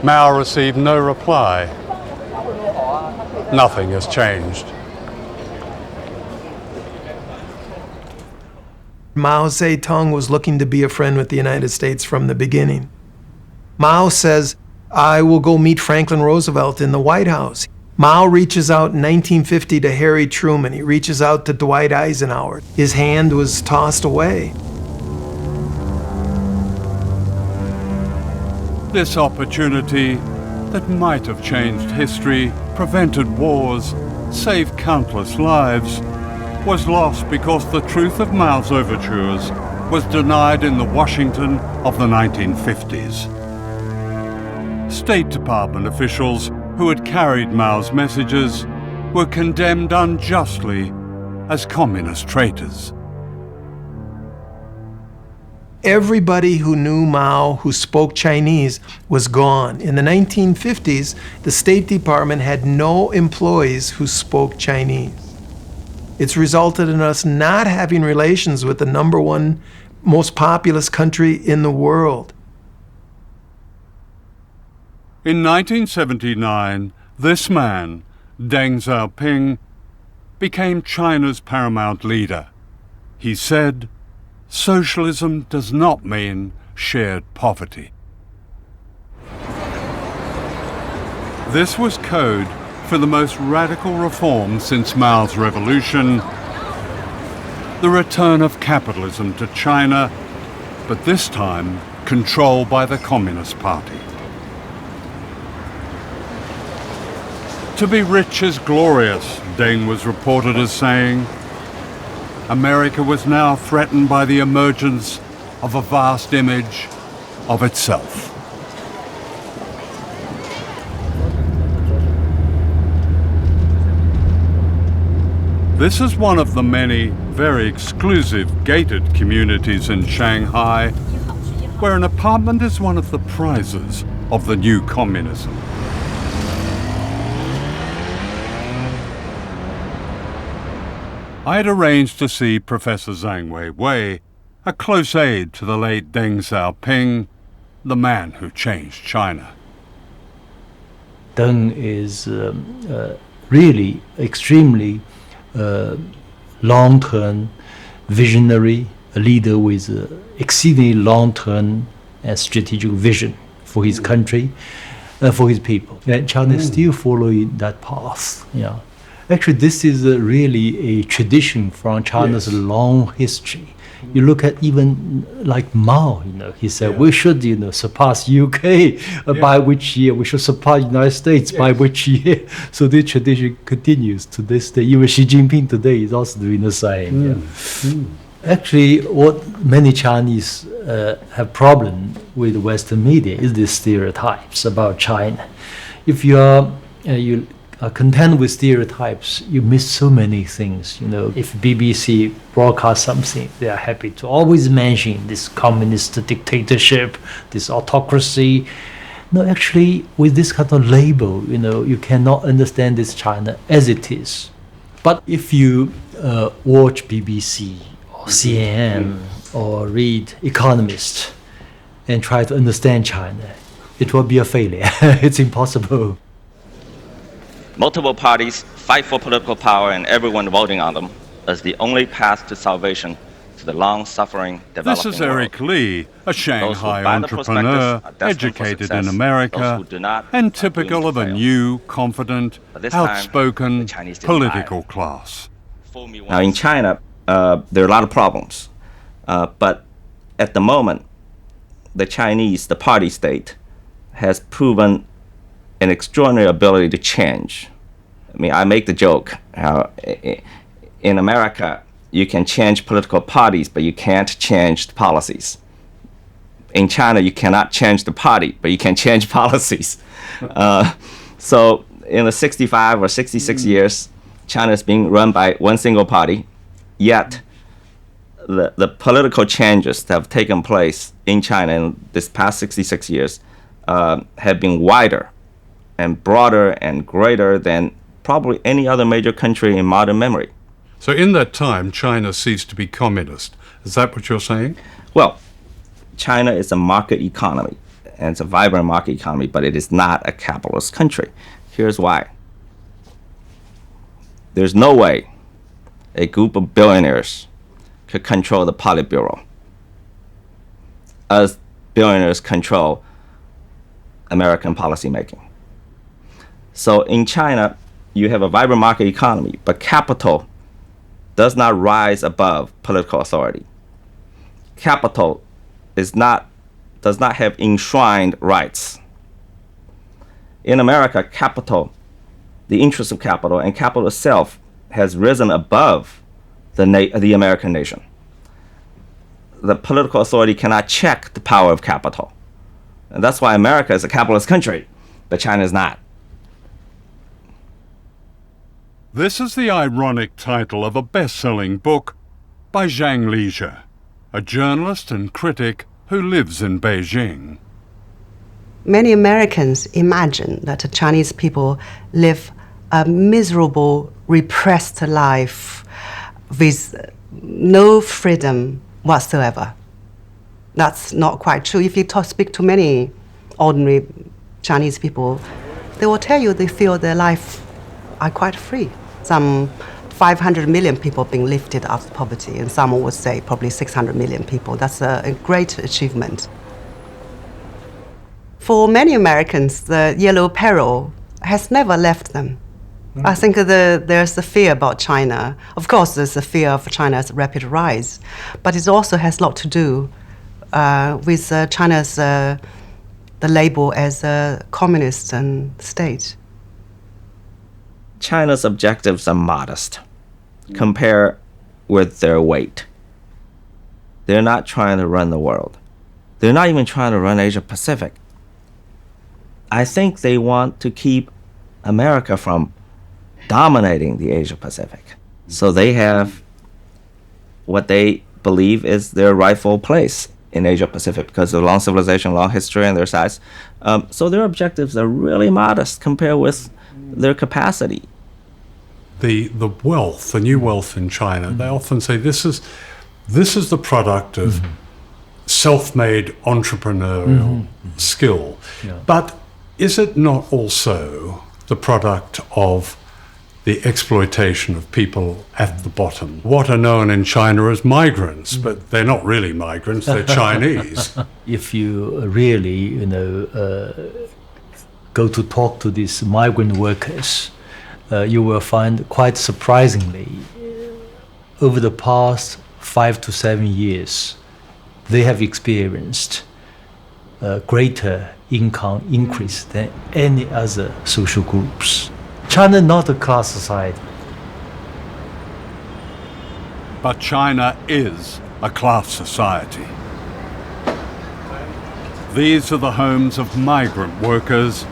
Mao received no reply. Nothing has changed. Mao Zedong was looking to be a friend with the United States from the beginning. Mao says, I will go meet Franklin Roosevelt in the White House. Mao reaches out in 1950 to Harry Truman. He reaches out to Dwight Eisenhower. His hand was tossed away. This opportunity that might have changed history, prevented wars, saved countless lives, was lost because the truth of Mao's overtures was denied in the Washington of the 1950s. State Department officials who had carried Mao's messages were condemned unjustly as communist traitors. Everybody who knew Mao, who spoke Chinese, was gone. In the 1950s, the State Department had no employees who spoke Chinese. It's resulted in us not having relations with the #1 most populous country in the world. In 1979, this man, Deng Xiaoping, became China's paramount leader. He said, socialism does not mean shared poverty. This was code for the most radical reform since Mao's revolution, the return of capitalism to China, but this time controlled by the Communist Party. To be rich is glorious, Deng was reported as saying. America was now threatened by the emergence of a vast image of itself. This is one of the many very exclusive gated communities in Shanghai, where an apartment is one of the prizes of the new communism. I had arranged to see Professor Zhang Weiwei, a close aide to the late Deng Xiaoping, the man who changed China. Deng is really extremely long-term visionary, a leader with exceedingly long-term and strategic vision for his country, for his people. And China is still following that path. Yeah. Actually, this is really a tradition from China's long history. You look at even like Mao, he said we should, surpass UK by which year, we should surpass United States by which year. So this tradition continues to this day. Even Xi Jinping today is also doing the same. Actually, what many Chinese have problem with Western media is the stereotypes about China. If you are content with stereotypes, you miss so many things. If BBC broadcasts something, they are happy to always mention this communist dictatorship, this autocracy. No, actually, with this kind of label, you cannot understand this China as it is. But if you watch BBC or CNN or read Economist and try to understand China, it will be a failure. It's impossible. Multiple parties fight for political power and everyone voting on them as the only path to salvation to the long-suffering developing world. This is Eric Lee, a Shanghai entrepreneur, educated in America, and typical of a new, confident, outspoken political class. Now in China, there are a lot of problems, but at the moment, the Chinese, the party state, has proven an extraordinary ability to change. I mean, I make the joke how in America you can change political parties, but you can't change the policies. In China, you cannot change the party, but you can change policies. So in the 65 or 66 years, China is being run by one single party, yet the political changes that have taken place in China in this past 66 years have been wider and broader and greater than probably any other major country in modern memory. So in that time, China ceased to be communist. Is that what you're saying? Well, China is a market economy, and it's a vibrant market economy, but it is not a capitalist country. Here's why. There's no way a group of billionaires could control the Politburo as billionaires control American policymaking. So in China, you have a vibrant market economy, but capital does not rise above political authority. Capital does not have enshrined rights. In America, capital, the interest of capital and capital itself has risen above the American nation. The political authority cannot check the power of capital. And that's why America is a capitalist country, but China is not. This is the ironic title of a best-selling book by Zhang Lizhi, a journalist and critic who lives in Beijing. Many Americans imagine that the Chinese people live a miserable, repressed life with no freedom whatsoever. That's not quite true. If you speak to many ordinary Chinese people, they will tell you they feel their life are quite free. Some 500 million people being lifted out of poverty, and some would say probably 600 million people. That's a great achievement. For many Americans, the yellow peril has never left them. I think there's a fear about China. Of course, there's a fear of China's rapid rise, but it also has a lot to do with China's the label as a communist state. China's objectives are modest. Compare with their weight. They're not trying to run the world. They're not even trying to run Asia Pacific. I think they want to keep America from dominating the Asia Pacific. So they have what they believe is their rightful place in Asia Pacific because of long civilization, long history, and their size. So their objectives are really modest compared with their capacity. The wealth, the new wealth in China, they often say this is the product of self-made entrepreneurial skill. Yeah. But is it not also the product of the exploitation of people at the bottom? What are known in China as migrants, but they're not really migrants, they're Chinese. If you really, go to talk to these migrant workers, you will find quite surprisingly, over the past 5 to 7 years, they have experienced a greater income increase than any other social groups. China is not a class society. But China is a class society. These are the homes of migrant workers,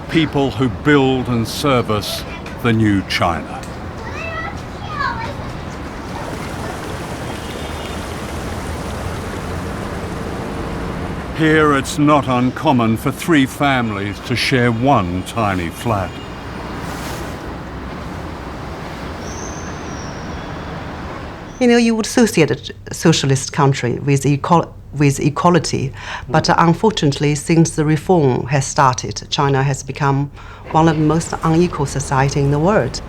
people who build and service the new China. Here it's not uncommon for 3 families to share one tiny flat. You would associate a socialist country with equality, but unfortunately, since the reform has started, China has become one of the most unequal societies in the world.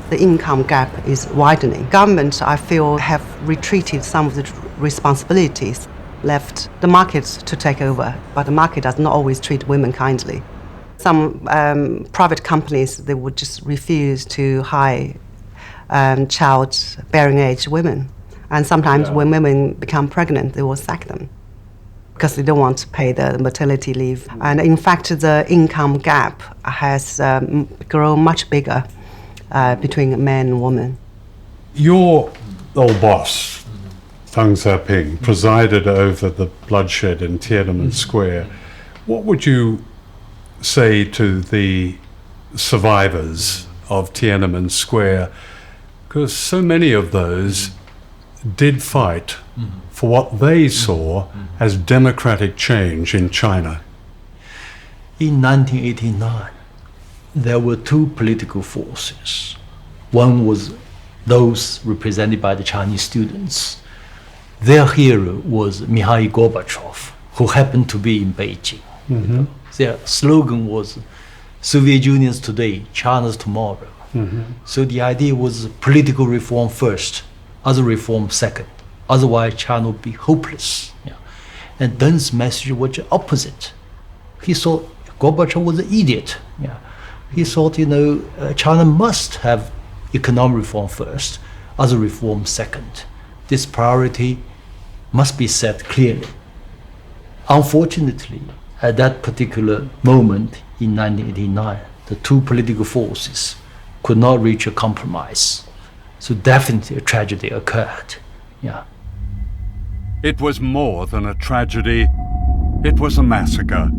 The income gap is widening. Government, I feel, have retreated some of the responsibilities, left the market to take over, but the market does not always treat women kindly. Some private companies, they would just refuse to hire child-bearing age women. And sometimes when women become pregnant, they will sack them because they don't want to pay the maternity leave. And in fact, the income gap has grown much bigger between men and women. Your old boss, Deng Xiaoping, presided over the bloodshed in Tiananmen Square. What would you say to the survivors of Tiananmen Square? Because so many of those did fight for what they saw as democratic change in China. In 1989, there were 2 political forces. One was those represented by the Chinese students. Their hero was Mikhail Gorbachev, who happened to be in Beijing. Their slogan was, Soviet Union's today, China's tomorrow. So the idea was political reform first, other reform second. Otherwise, China would be hopeless. And Deng's message was the opposite. He thought Gorbachev was an idiot. He thought, China must have economic reform first, other reform second. This priority must be set clearly. Unfortunately, at that particular moment in 1989, the 2 political forces could not reach a compromise. So definitely a tragedy occurred. It was more than a tragedy. It was a massacre,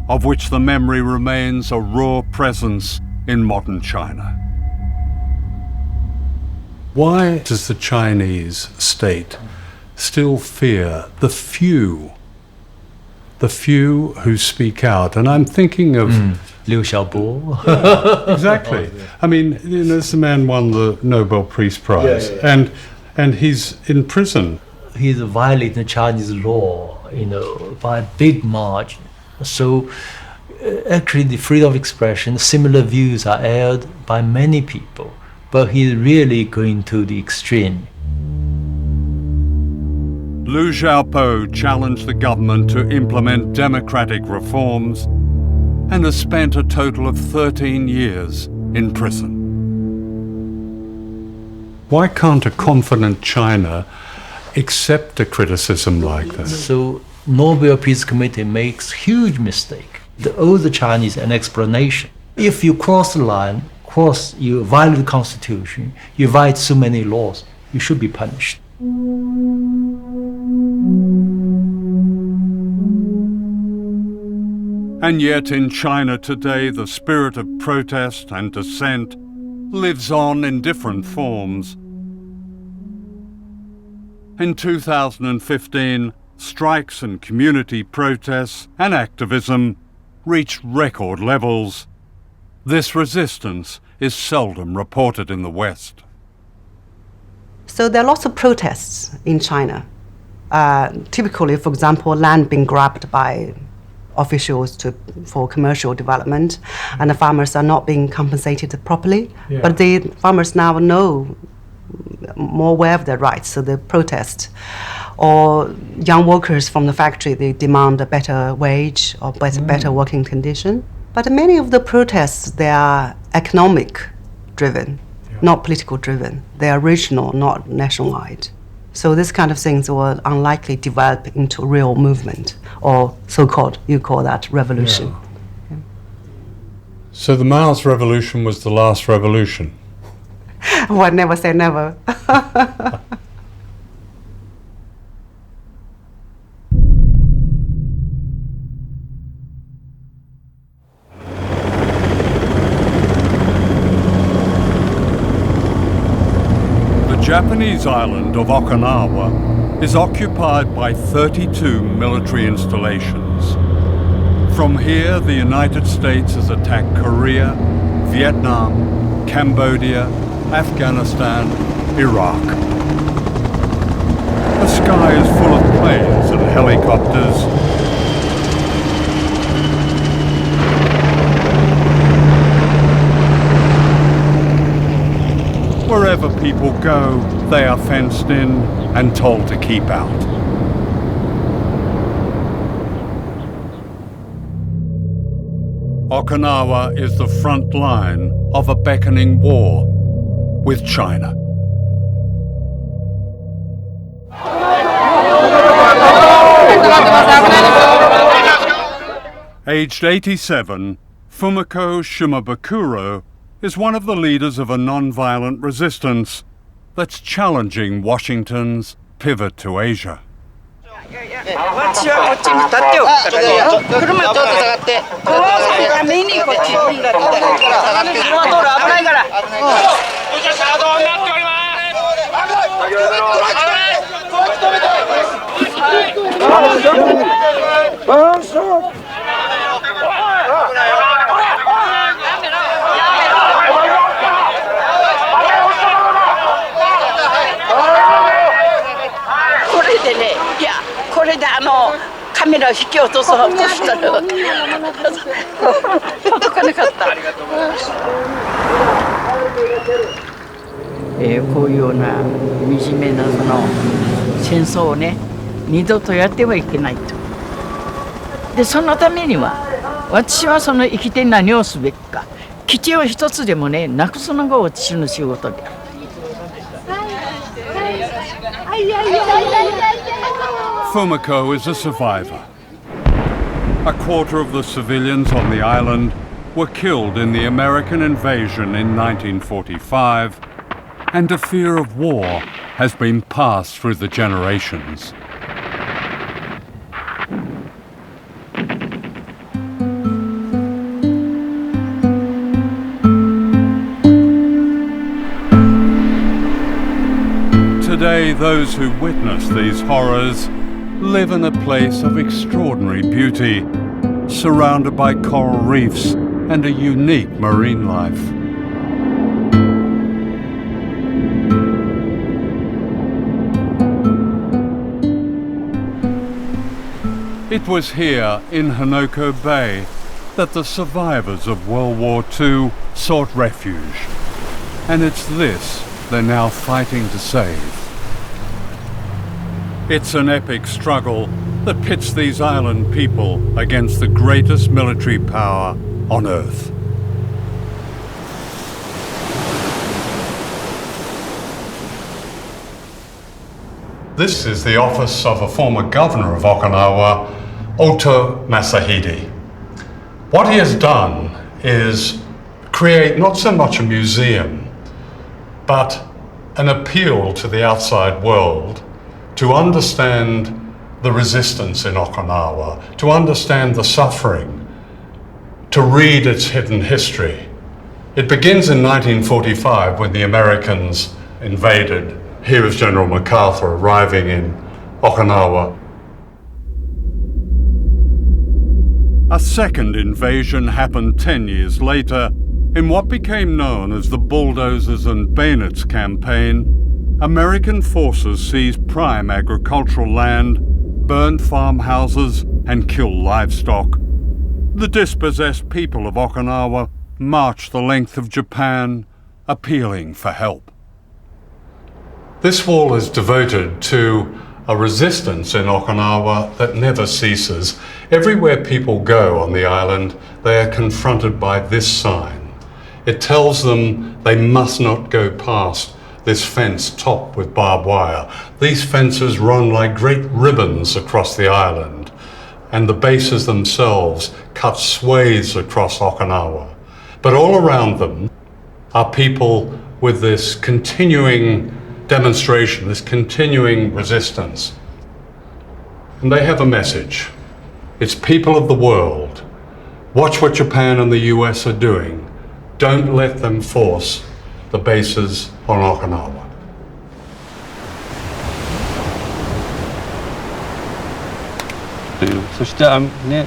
of which the memory remains a raw presence in modern China. Why does the Chinese state still fear the few who speak out? And I'm thinking of Liu Xiaobo. Exactly. I mean, this man won the Nobel Peace Prize, and he's in prison. He's violating Chinese law, by a big margin. So actually the freedom of expression, similar views are aired by many people, but he's really going to the extreme. Liu Xiaobo challenged the government to implement democratic reforms and has spent a total of 13 years in prison. Why can't a confident China accept a criticism like that? So Nobel Peace Committee makes huge mistake. They owe the Chinese an explanation. If you cross the line, you violate the constitution, you violate so many laws, you should be punished. And yet in China today, the spirit of protest and dissent lives on in different forms. In 2015, strikes and community protests and activism reached record levels. This resistance is seldom reported in the West. So there are lots of protests in China. Typically, for example, land being grabbed by officials for commercial development, and the farmers are not being compensated properly. Yeah. But the farmers now know more aware of their rights, so they protest. Or young workers from the factory, they demand a better wage or better working condition. But many of the protests, they are economic driven, not political driven. They are regional, not nationwide. So this kind of things will unlikely develop into real movement, or so-called, you call that revolution. Yeah. So the Mao's revolution was the last revolution? Well, never say never. The Japanese island of Okinawa is occupied by 32 military installations. From here, the United States has attacked Korea, Vietnam, Cambodia, Afghanistan, Iraq. The sky is full of planes and helicopters. Wherever people go, they are fenced in and told to keep out. Okinawa is the front line of a beckoning war with China. Aged 87, Fumiko Shimabukuro is one of the leaders of a non-violent resistance that's challenging Washington's pivot to Asia.こういうような惨めなその戦争をね、二度とやってはいけないと。でそのためには私はその生きて何をすべきか、基地を一つでもねなくすのが私の仕事で。Fumiko is a survivor. A quarter of the civilians on the island were killed in the American invasion in 1945, and a fear of war has been passed through the generations. Today, those who witness these horrors live in a place of extraordinary beauty, surrounded by coral reefs and a unique marine life. It was here in Henoko Bay that the survivors of World War II sought refuge, and it's this they're now fighting to save. It's an epic struggle that pits these island people against the greatest military power on Earth. This is the office of a former governor of Okinawa, Oto Masahide. What he has done is create not so much a museum, but an appeal to the outside world to understand the resistance in Okinawa, to understand the suffering, to read its hidden history. It begins in 1945 when the Americans invaded. Here is General MacArthur arriving in Okinawa. A second invasion happened 10 years later in what became known as the Bulldozers and Bayonets campaign. American forces seized prime agricultural land, burned farmhouses, and killed livestock. The dispossessed people of Okinawa marched the length of Japan, appealing for help. This wall is devoted to a resistance in Okinawa that never ceases. Everywhere people go on the island, they are confronted by this sign. It tells them they must not go past this fence topped with barbed wire. These fences run like great ribbons across the island, and the bases themselves cut swathes across Okinawa. But all around them are people with this continuing demonstration, this continuing resistance. And they have a message. It's people of the world. Watch what Japan and the US are doing. Don't let them force the bases on Okinawa.そして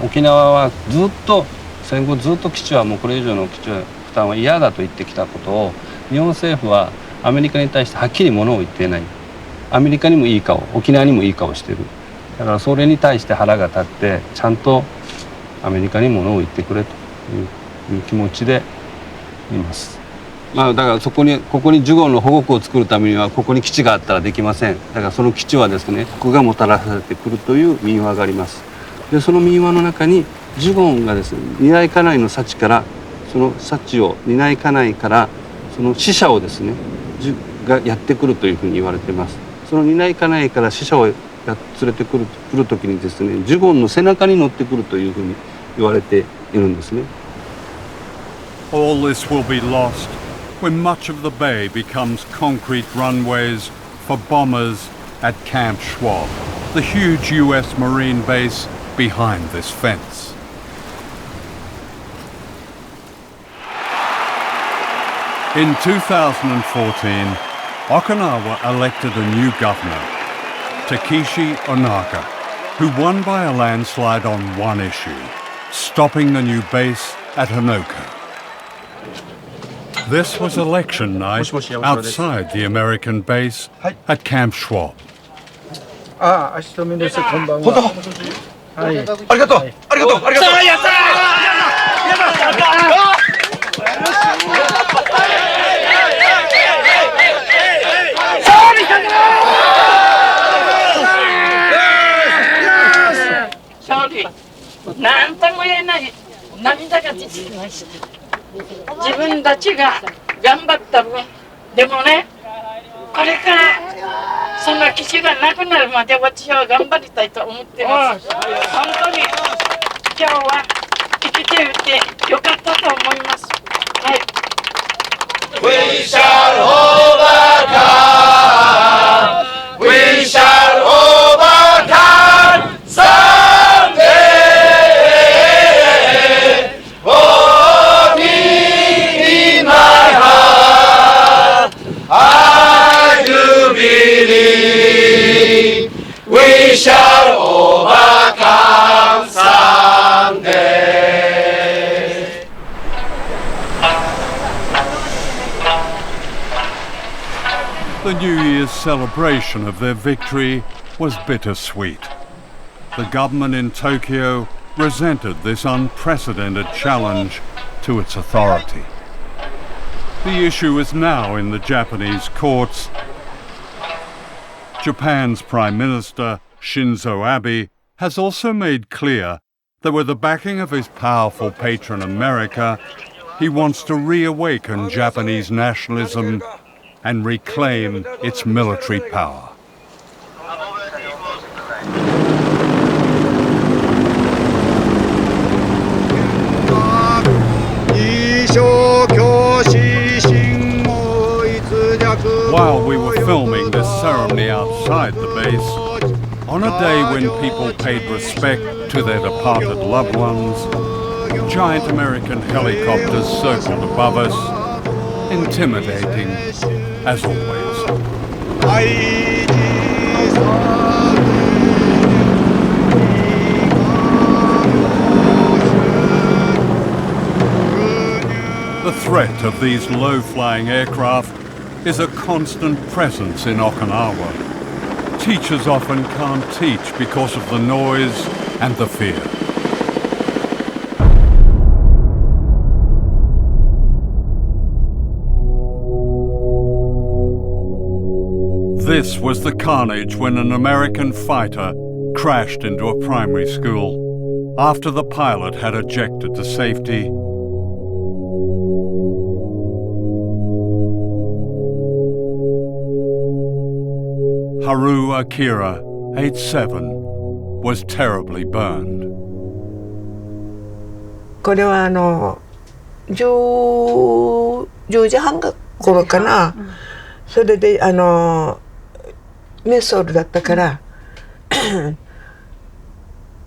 沖縄はずっと戦後ずっと基地はもうこれ以上の基地負担は嫌だと言ってきたことを日本政府はアメリカに対してはっきりものを言っていない。アメリカにもいい顔、沖縄にもいい顔してる。だからそれに対して腹が立ってちゃんとアメリカにものを言ってくれという気持ちでいます。だからここにジュゴンの保護区を作るためにはここに基地があったらできません。だからその基地はですね、国がもたらされてくるという民話があります。でその民話の中にジュゴンがですね、担い家内の幸からその幸を担い家内からその死者をですねがやってくるというふうに言われています。その担い家内から死者を連れてくる時にですね、ジュゴンの背中に乗ってくるというふうに言われているんですね。All this will be lost when much of the bay becomes concrete runways for bombers at Camp Schwab, the huge US Marine base behind this fence. In 2014, Okinawa elected a new governor, Takeshi Onaka, who won by a landslide on one issue, stopping the new base at Hanoka. This was election night outside the American base at Camp Schwab. あ、足止めです。こんばんは。はい。ありがとう。ありがとう。ありがとう。やった勝利。なんとも言えない涙が出てきました。自分たちが頑張った分、でもね、これからその基地がなくなるまで私は頑張りたいと思ってます。本当に今日は生きていてよかったと思います。はい。We shall overcome. We shall overcome someday. Oh, in my heart, I do believe we shall overcome someday. The New Year's celebration of their victory was bittersweet. The government in Tokyo resented this unprecedented challenge to its authority. The issue is now in the Japanese courts. Japan's Prime Minister, Shinzo Abe, has also made clear that with the backing of his powerful patron America, he wants to reawaken Japanese nationalism and reclaim its military power. While we were filming this ceremony outside the base, on a day when people paid respect to their departed loved ones, giant American helicopters circled above us, intimidating as always. threat of these low-flying aircraft is a constant presence in Okinawa. Teachers often can't teach because of the noise and the fear. This was the carnage when an American fighter crashed into a primary school after the pilot had ejected to safety. Haru Akira, age 7, was terribly burned. これは10時半頃かな、それでメソールだったから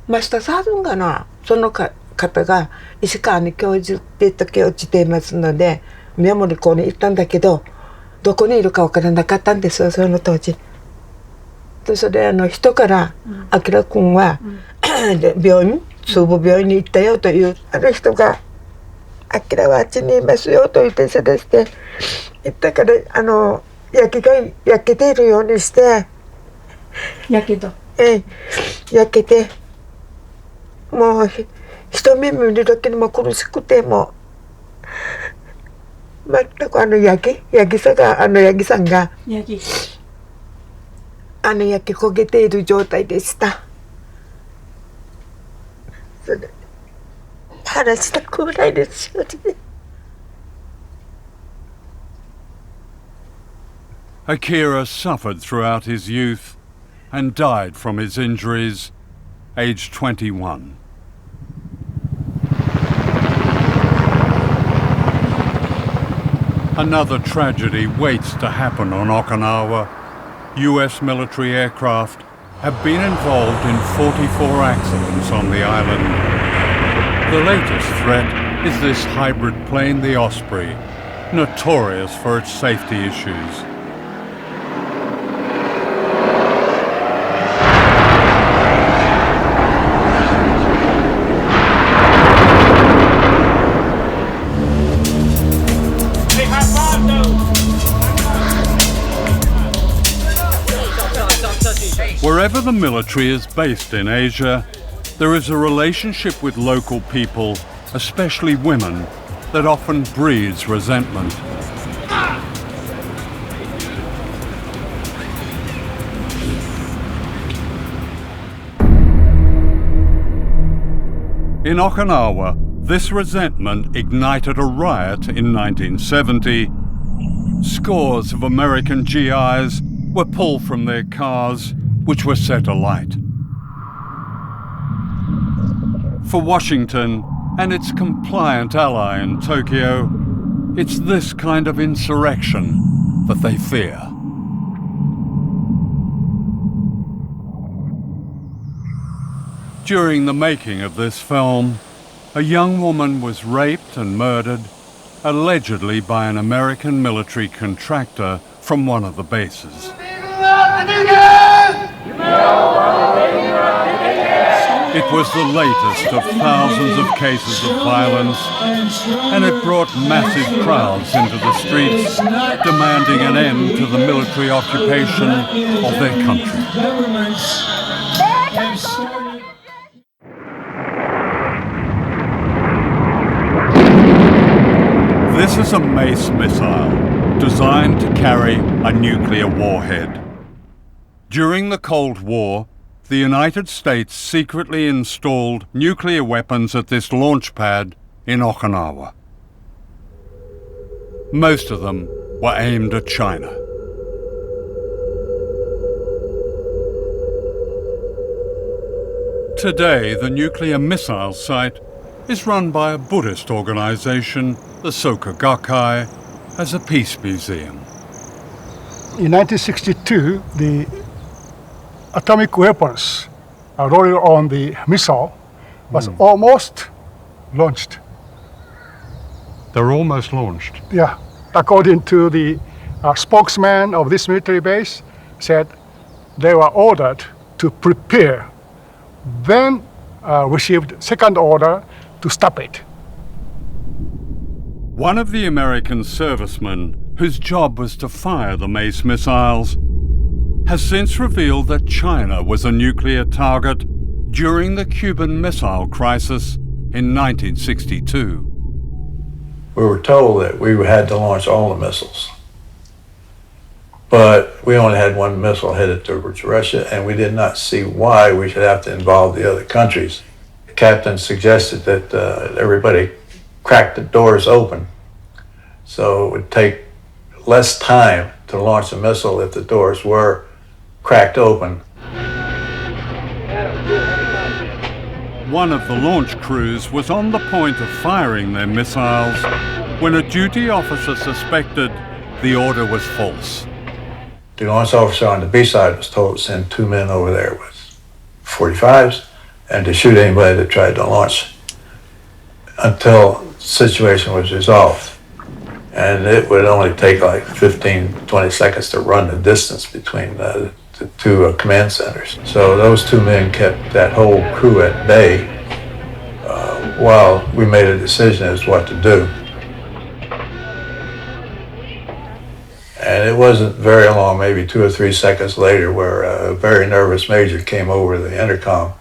マスターサードンかな、その方が石川に教授って時落ちていますので宮森校に行ったんだけどどこにいるか分からなかったんですよ、その当時。でそれ人から「あきらくんは病院中部病院に行ったよ」という人が「あきらはあっちにいますよ」と言ってそれして行ったから焼けているようにして焼けてもう一目見るだけでも苦しくてもう全くヤギさんが焼け焦げている状態でした。それ話したくないですよね。Akira suffered throughout his youth and died from his injuries, aged 21. Another tragedy waits to happen on Okinawa. US military aircraft have been involved in 44 accidents on the island. The latest threat is this hybrid plane, the Osprey, notorious for its safety issues. Wherever the military is based in Asia, there is a relationship with local people, especially women, that often breeds resentment. In Okinawa, this resentment ignited a riot in 1970. Scores of American GIs were pulled from their cars, which were set alight. For Washington and its compliant ally in Tokyo, it's this kind of insurrection that they fear. During the making of this film, a young woman was raped and murdered, allegedly by an American military contractor from one of the bases. It was the latest of thousands of cases of violence, and it brought massive crowds into the streets, demanding an end to the military occupation of their country. This is a Mace missile, designed to carry a nuclear warhead. During the Cold War, the United States secretly installed nuclear weapons at this launch pad in Okinawa. Most of them were aimed at China. Today, the nuclear missile site is run by a Buddhist organization, the Soka Gakkai, as a peace museum. In 1962, the atomic weapons loaded on the missile was almost launched. They're almost launched? Yeah. According to the spokesman of this military base, said they were ordered to prepare, then received second order to stop it. One of the American servicemen, whose job was to fire the Mace missiles, has since revealed that China was a nuclear target during the Cuban Missile Crisis in 1962. We were told that we had to launch all the missiles, but we only had one missile headed towards Russia, and we did not see why we should have to involve the other countries. The captain suggested that everybody crack the doors open, so it would take less time to launch a missile if the doors were cracked open. One of the launch crews was on the point of firing their missiles when a duty officer suspected the order was false. The launch officer on the B side was told to send 2 men over there with .45s and to shoot anybody that tried to launch until the situation was resolved. And it would only take like 15-20 seconds to run the distance between the two command centers. So those 2 men kept that whole crew at bay while we made a decision as what to do. And it wasn't very long, maybe 2 or 3 seconds later, where a very nervous major came over the intercom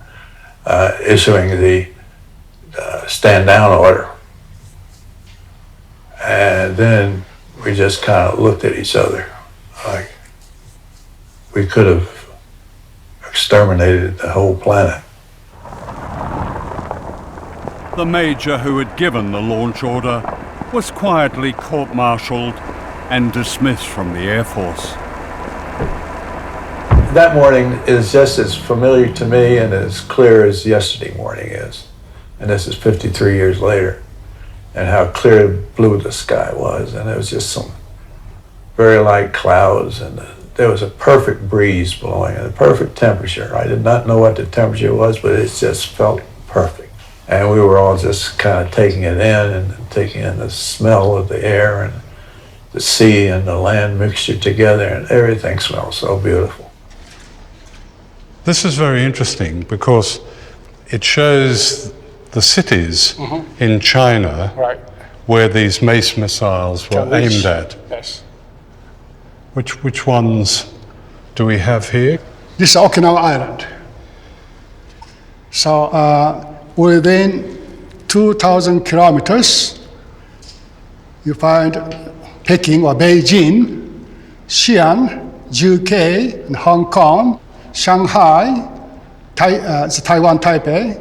issuing the stand down order. And then we just kind of looked at each other like we could have exterminated the whole planet. The major who had given the launch order was quietly court-martialed and dismissed from the Air Force. That morning is just as familiar to me and as clear as yesterday morning is. And this is 53 years later. And how clear blue the sky was. And it was just some very light clouds, and there was a perfect breeze blowing and a perfect temperature. I did not know what the temperature was, but it just felt perfect. And we were all just kind of taking it in and taking in the smell of the air and the sea and the land mixture together, and everything smelled so beautiful. This is very interesting because it shows the cities in China where these Mace missiles were aimed at. Yes. Which ones do we have here? This is Okinawa Island. So within 2,000 kilometers, you find Peking or Beijing, Xi'an, UK, and Hong Kong, Shanghai, Taiwan, Taipei,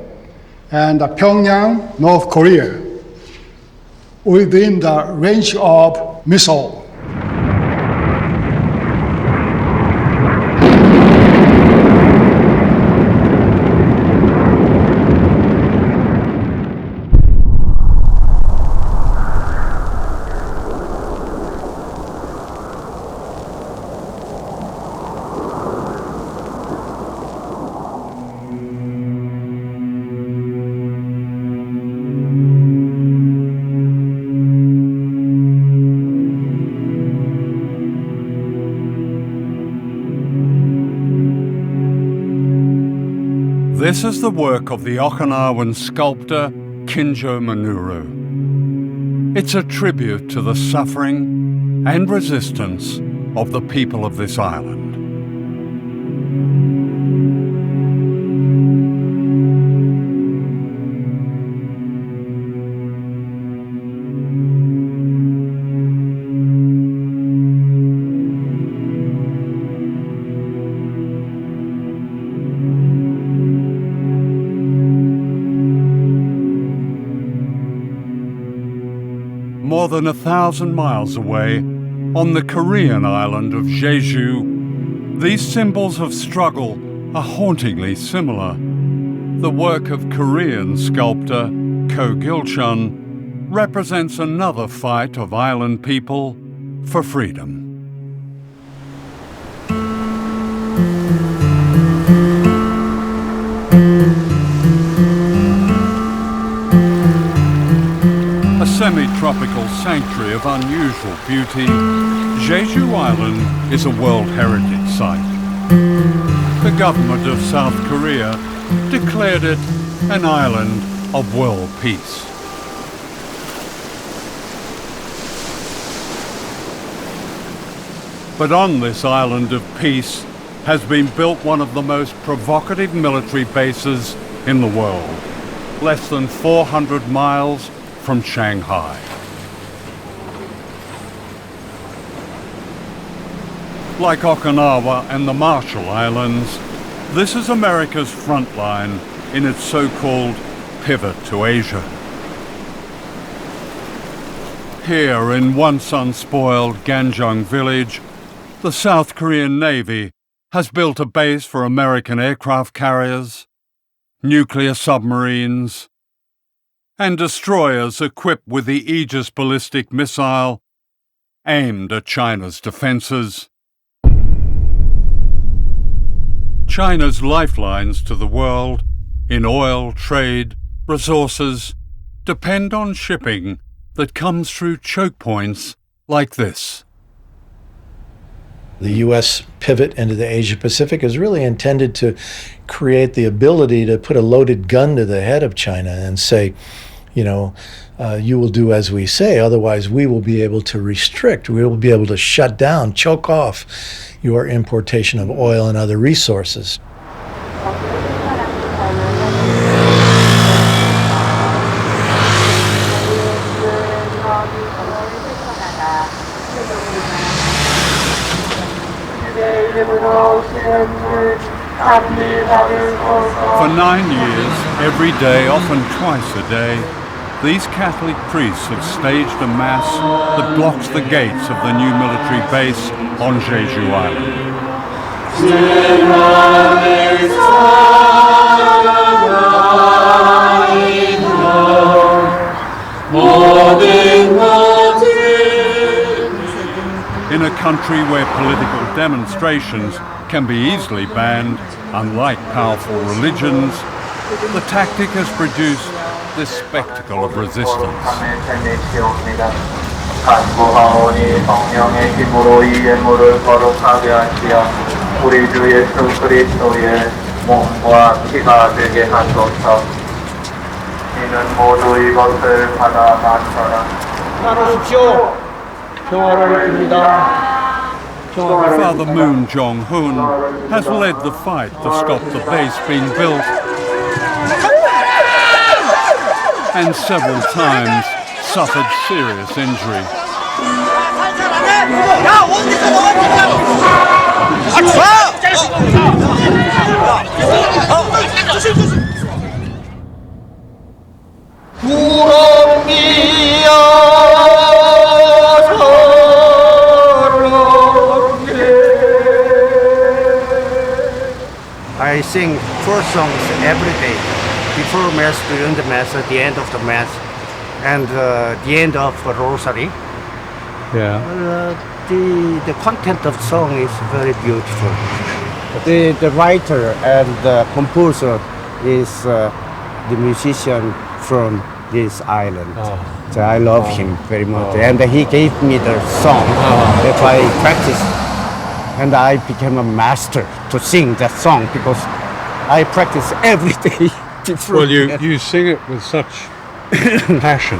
and Pyongyang, North Korea, within the range of missile. This is the work of the Okinawan sculptor Kinjo Minoru. It's a tribute to the suffering and resistance of the people of this island. More than 1,000 miles away, on the Korean island of Jeju, these symbols of struggle are hauntingly similar. The work of Korean sculptor Ko Gil-chun represents another fight of island people for freedom. A semi-tropical sanctuary of unusual beauty, Jeju Island is a World Heritage Site. The government of South Korea declared it an island of world peace. But on this island of peace has been built one of the most provocative military bases in the world, less than 400 miles from Shanghai. Like Okinawa and the Marshall Islands, this is America's front line in its so-called pivot to Asia. Here in once unspoiled Ganjung village, the South Korean Navy has built a base for American aircraft carriers, nuclear submarines, and destroyers equipped with the Aegis ballistic missile aimed at China's defenses. China's lifelines to the world in oil, trade, resources depend on shipping that comes through choke points like this. The U.S. pivot into the Asia-Pacific is really intended to create the ability to put a loaded gun to the head of China and say, you know, you will do as we say, otherwise we will be able to restrict, we will be able to shut down, choke off your importation of oil and other resources. For 9 years, every day, often twice a day, these Catholic priests have staged a mass that blocks the gates of the new military base on Jeju Island. In a country where political demonstrations can be easily banned, unlike powerful religions, the tactic has produced this spectacle of resistance. Father Moon Jong-hoon has led the fight to stop the base being built and several times suffered serious injury. I sing 4 songs every day, before Mass, during the Mass, at the end of the Mass, and the end of the Rosary. Yeah. The content of the song is very beautiful. The writer and the composer is the musician from this island. So I love him very much, and he gave me the song that I practiced. And I became a master to sing that song because I practice every day. Well, you sing it with such passion.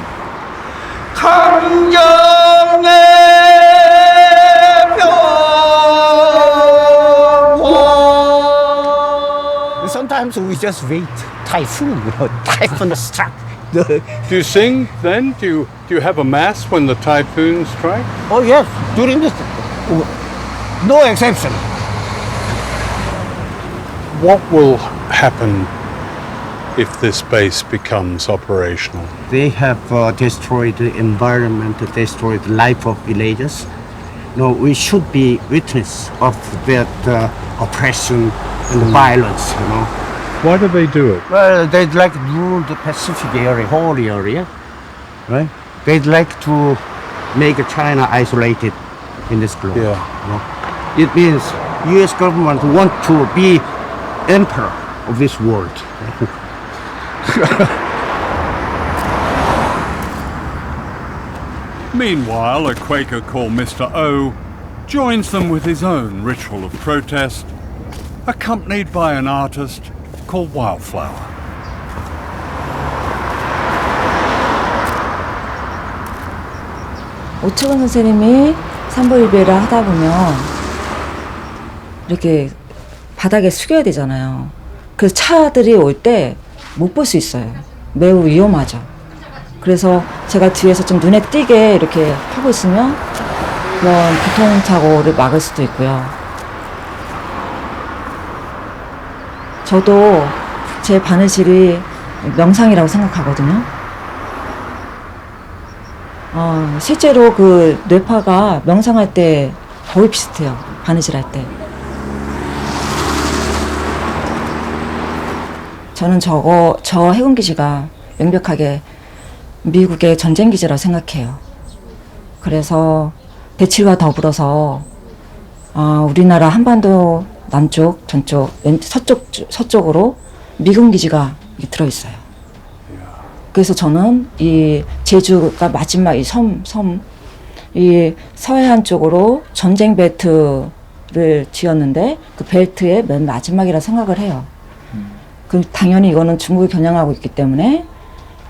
Sometimes we just wait typhoon, typhoon struck. Do you sing then? Do you have a mass when the typhoon strikes? Oh yes, during this. No exception. What will happen if this base becomes operational? They have destroyed the environment, destroyed the life of villagers. No, we should be witness of that oppression and violence, you know. Why do they do it? Well, they'd like to rule the Pacific area, whole area, right? They'd like to make China isolated in this globe. Yeah. You know? It means U.S. government want to be emperor of this world. Meanwhile, a Quaker called Mr. O joins them with his own ritual of protest, accompanied by an artist called Wildflower. 오초원 선생님이 산보일배를 하다 보면 이렇게 바닥에 숙여야 되잖아요. 그래서 차들이 올 때 못 볼 수 있어요. 매우 위험하죠. 그래서 제가 뒤에서 좀 눈에 띄게 이렇게 하고 있으면 그런 교통사고를 막을 수도 있고요. 저도 제 바느질이 명상이라고 생각하거든요. 실제로 그 뇌파가 명상할 때 거의 비슷해요. 바느질할 때. 저는 저 해군기지가 명백하게 미국의 전쟁기지라고 생각해요. 그래서 대칠과 더불어서 우리나라 한반도 남쪽, 전쪽, 서쪽으로 미군 기지가 들어있어요. 그래서 저는 이 제주가 마지막 이 이 서해안 쪽으로 전쟁 벨트를 지었는데 그 벨트의 맨 마지막이라 생각을 해요. 그 당연히 이거는 중국을 겨냥하고 있기 때문에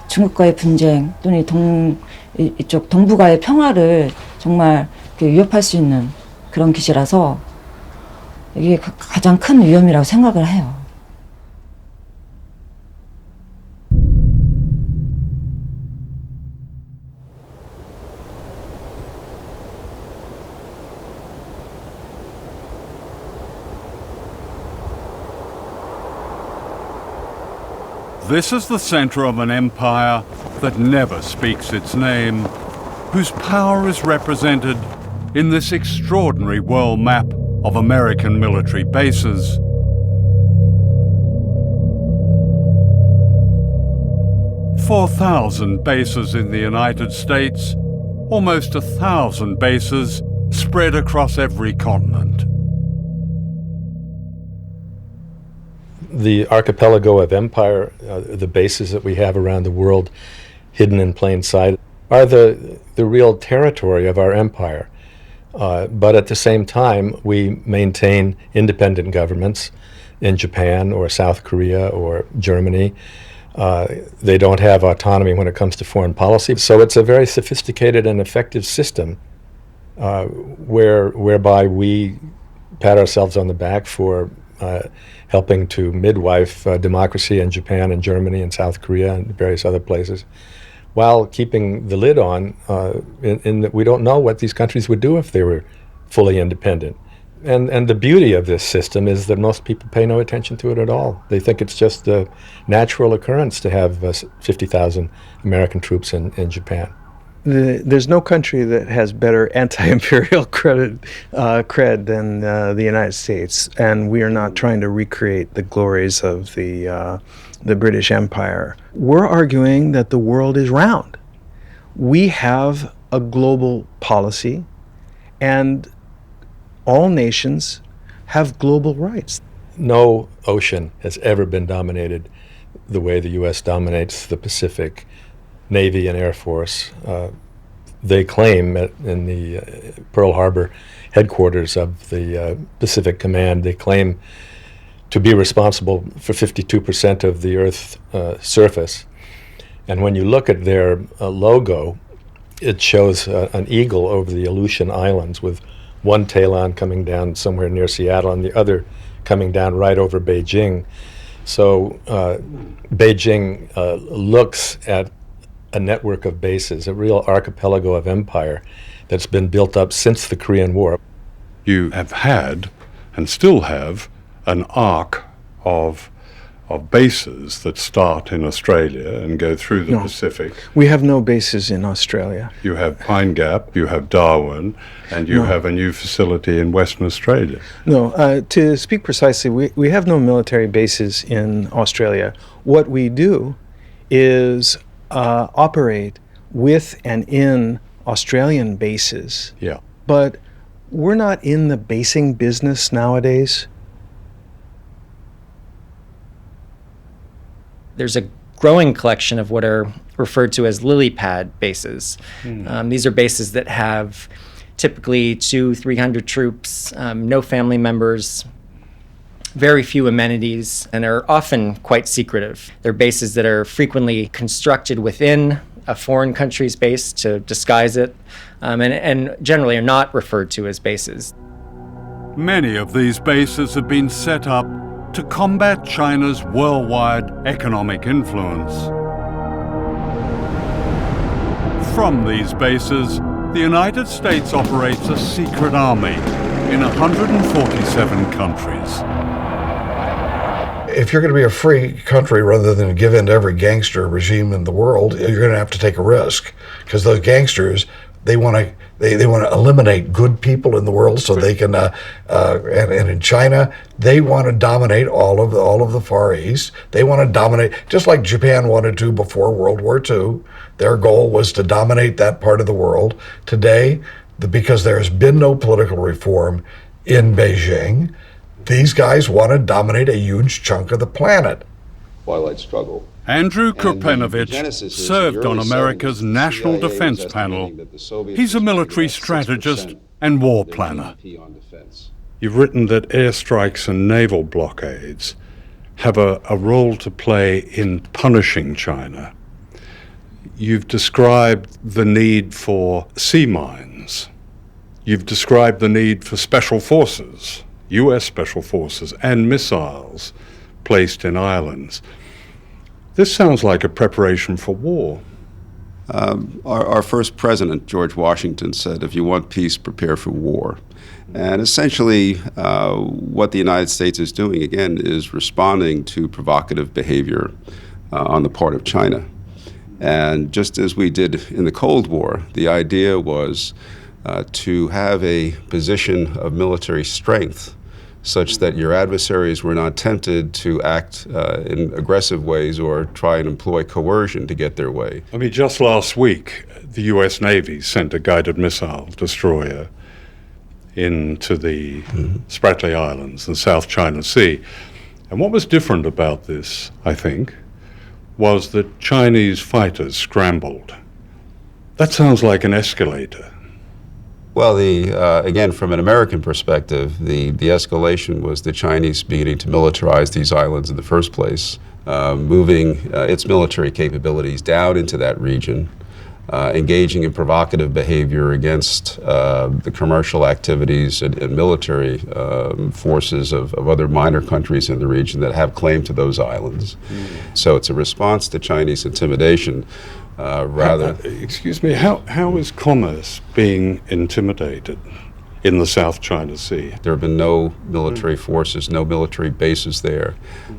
중국과의 분쟁 또는 이쪽 동북아의 평화를 정말 위협할 수 있는 그런 기지라서 이게 가장 큰 위험이라고 생각을 해요. This is the center of an empire that never speaks its name, whose power is represented in this extraordinary world map of American military bases. "4,000 bases in the United States, almost 1,000 bases spread across every continent." The archipelago of empire, the bases that we have around the world hidden in plain sight, are the real territory of our empire. But at the same time, we maintain independent governments in Japan or South Korea or Germany. They don't have autonomy when it comes to foreign policy. So it's a very sophisticated and effective system whereby we pat ourselves on the back for helping to midwife democracy in Japan and Germany and South Korea and various other places, while keeping the lid on in that we don't know what these countries would do if they were fully independent. And the beauty of this system is that most people pay no attention to it at all. They think it's just a natural occurrence to have 50,000 American troops in Japan. There's no country that has better anti-imperial cred than the United States, and we are not trying to recreate the glories of the British Empire. We're arguing that the world is round. We have a global policy, and all nations have global rights. No ocean has ever been dominated the way the U.S. dominates the Pacific. Navy and Air Force, they claim in the Pearl Harbor headquarters of the Pacific Command, they claim to be responsible for 52% of the Earth's surface. And when you look at their logo, it shows an eagle over the Aleutian Islands with one talon coming down somewhere near Seattle and the other coming down right over Beijing. So Beijing looks at a network of bases, a real archipelago of empire that's been built up since the Korean War. You have had, and still have, an arc of bases that start in Australia and go through the Pacific. We have no bases in Australia. You have Pine Gap, you have Darwin, and you have a new facility in Western Australia. No, to speak precisely, we have no military bases in Australia. What we do is operate with and in Australian bases. Yeah. But we're not in the basing business nowadays. There's a growing collection of what are referred to as lily pad bases. These are bases that have typically 200-300 troops, no family members, very few amenities, and are often quite secretive. They're bases that are frequently constructed within a foreign country's base to disguise it, and generally are not referred to as bases. Many of these bases have been set up to combat China's worldwide economic influence. From these bases, the United States operates a secret army in 147 countries. If you're going to be a free country rather than give in to every gangster regime in the world, you're going to have to take a risk, because those gangsters, they want to eliminate good people in the world so they can and in China they want to dominate all of the Far East. They want to dominate, just like Japan wanted to before World War II. Their goal was to dominate that part of the world. Today, because there has been no political reform in Beijing, these guys want to dominate a huge chunk of the planet. Twilight struggle. Andrew Kurpenovich served on America's National Defense Panel. He's a military strategist and war planner. You've written that airstrikes and naval blockades have a role to play in punishing China. You've described the need for sea mines. You've described the need for special forces, US special forces, and missiles placed in islands. This sounds like a preparation for war. Our first president, George Washington, said, if you want peace, prepare for war. And essentially, what the United States is doing, again, is responding to provocative behavior on the part of China. And just as we did in the Cold War, the idea was to have a position of military strength such that your adversaries were not tempted to act in aggressive ways or try and employ coercion to get their way. I mean, just last week, the US Navy sent a guided missile destroyer into the Spratly Islands and South China Sea. And what was different about this, I think, was that Chinese fighters scrambled. That sounds like an escalator. Well, again, from an American perspective, the escalation was the Chinese beginning to militarize these islands in the first place, moving its military capabilities down into that region, engaging in provocative behavior against the commercial activities and military forces of other minor countries in the region that have claim to those islands. So it's a response to Chinese intimidation. Excuse me, how is commerce being intimidated in the South China Sea? There have been no military forces, no military bases there.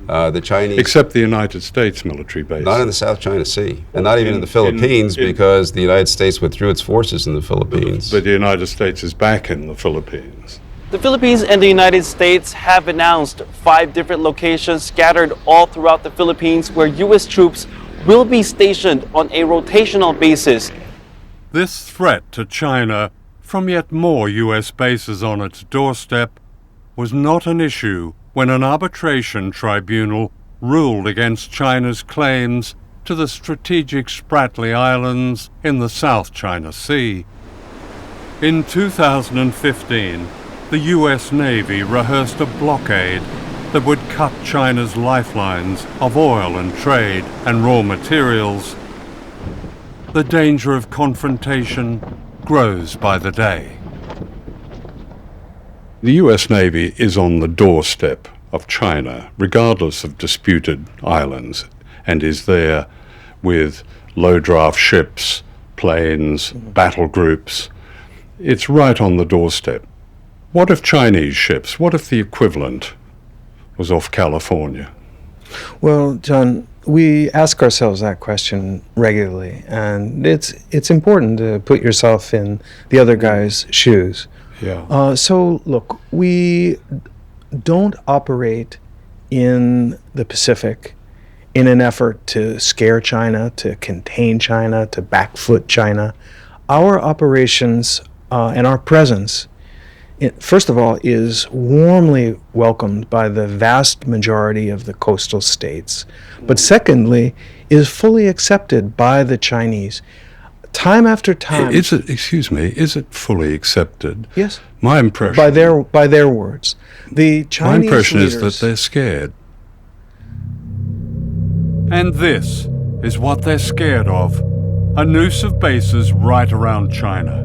The Chinese... Except the United States military base. Not in the South China Sea, and not even in the Philippines, because the United States withdrew its forces in the Philippines. But the United States is back in the Philippines. The Philippines and the United States have announced 5 different locations scattered all throughout the Philippines where U.S. troops will be stationed on a rotational basis. This threat to China from yet more US bases on its doorstep was not an issue when an arbitration tribunal ruled against China's claims to the strategic Spratly Islands in the South China Sea. In 2015, the US Navy rehearsed a blockade that would cut China's lifelines of oil and trade and raw materials. The danger of confrontation grows by the day. The US Navy is on the doorstep of China, regardless of disputed islands, and is there with low-draft ships, planes, battle groups. It's right on the doorstep. What if Chinese ships, what if the equivalent was off California? Well, John, we ask ourselves that question regularly, and it's important to put yourself in the other guy's shoes. Yeah. So, look, we don't operate in the Pacific in an effort to scare China, to contain China, to backfoot China. Our operations and our presence, first of all, is warmly welcomed by the vast majority of the coastal states. But secondly, is fully accepted by the Chinese. Time after time. Is it fully accepted? Yes. My impression. By their words. The Chinese My impression leaders, is that they're scared. And this is what they're scared of. a noose of bases right around China.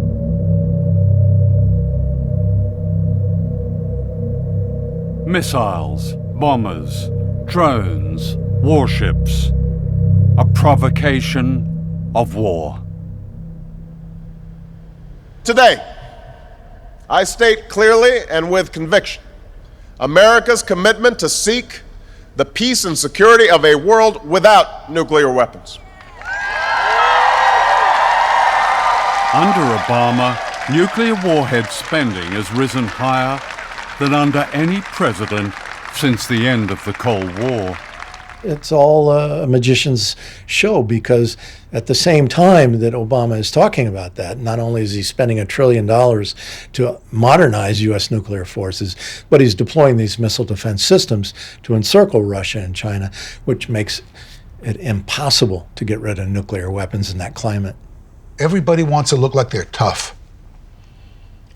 Missiles, bombers, drones, warships. A provocation of war. Today, I state clearly and with conviction America's commitment to seek the peace and security of a world without nuclear weapons. Under Obama, nuclear warhead spending has risen higher than under any president since the end of the Cold War. It's all a magician's show, because at the same time that Obama is talking about that, not only is he spending $1 trillion to modernize U.S. nuclear forces, but he's deploying these missile defense systems to encircle Russia and China, which makes it impossible to get rid of nuclear weapons in that climate. Everybody wants to look like they're tough.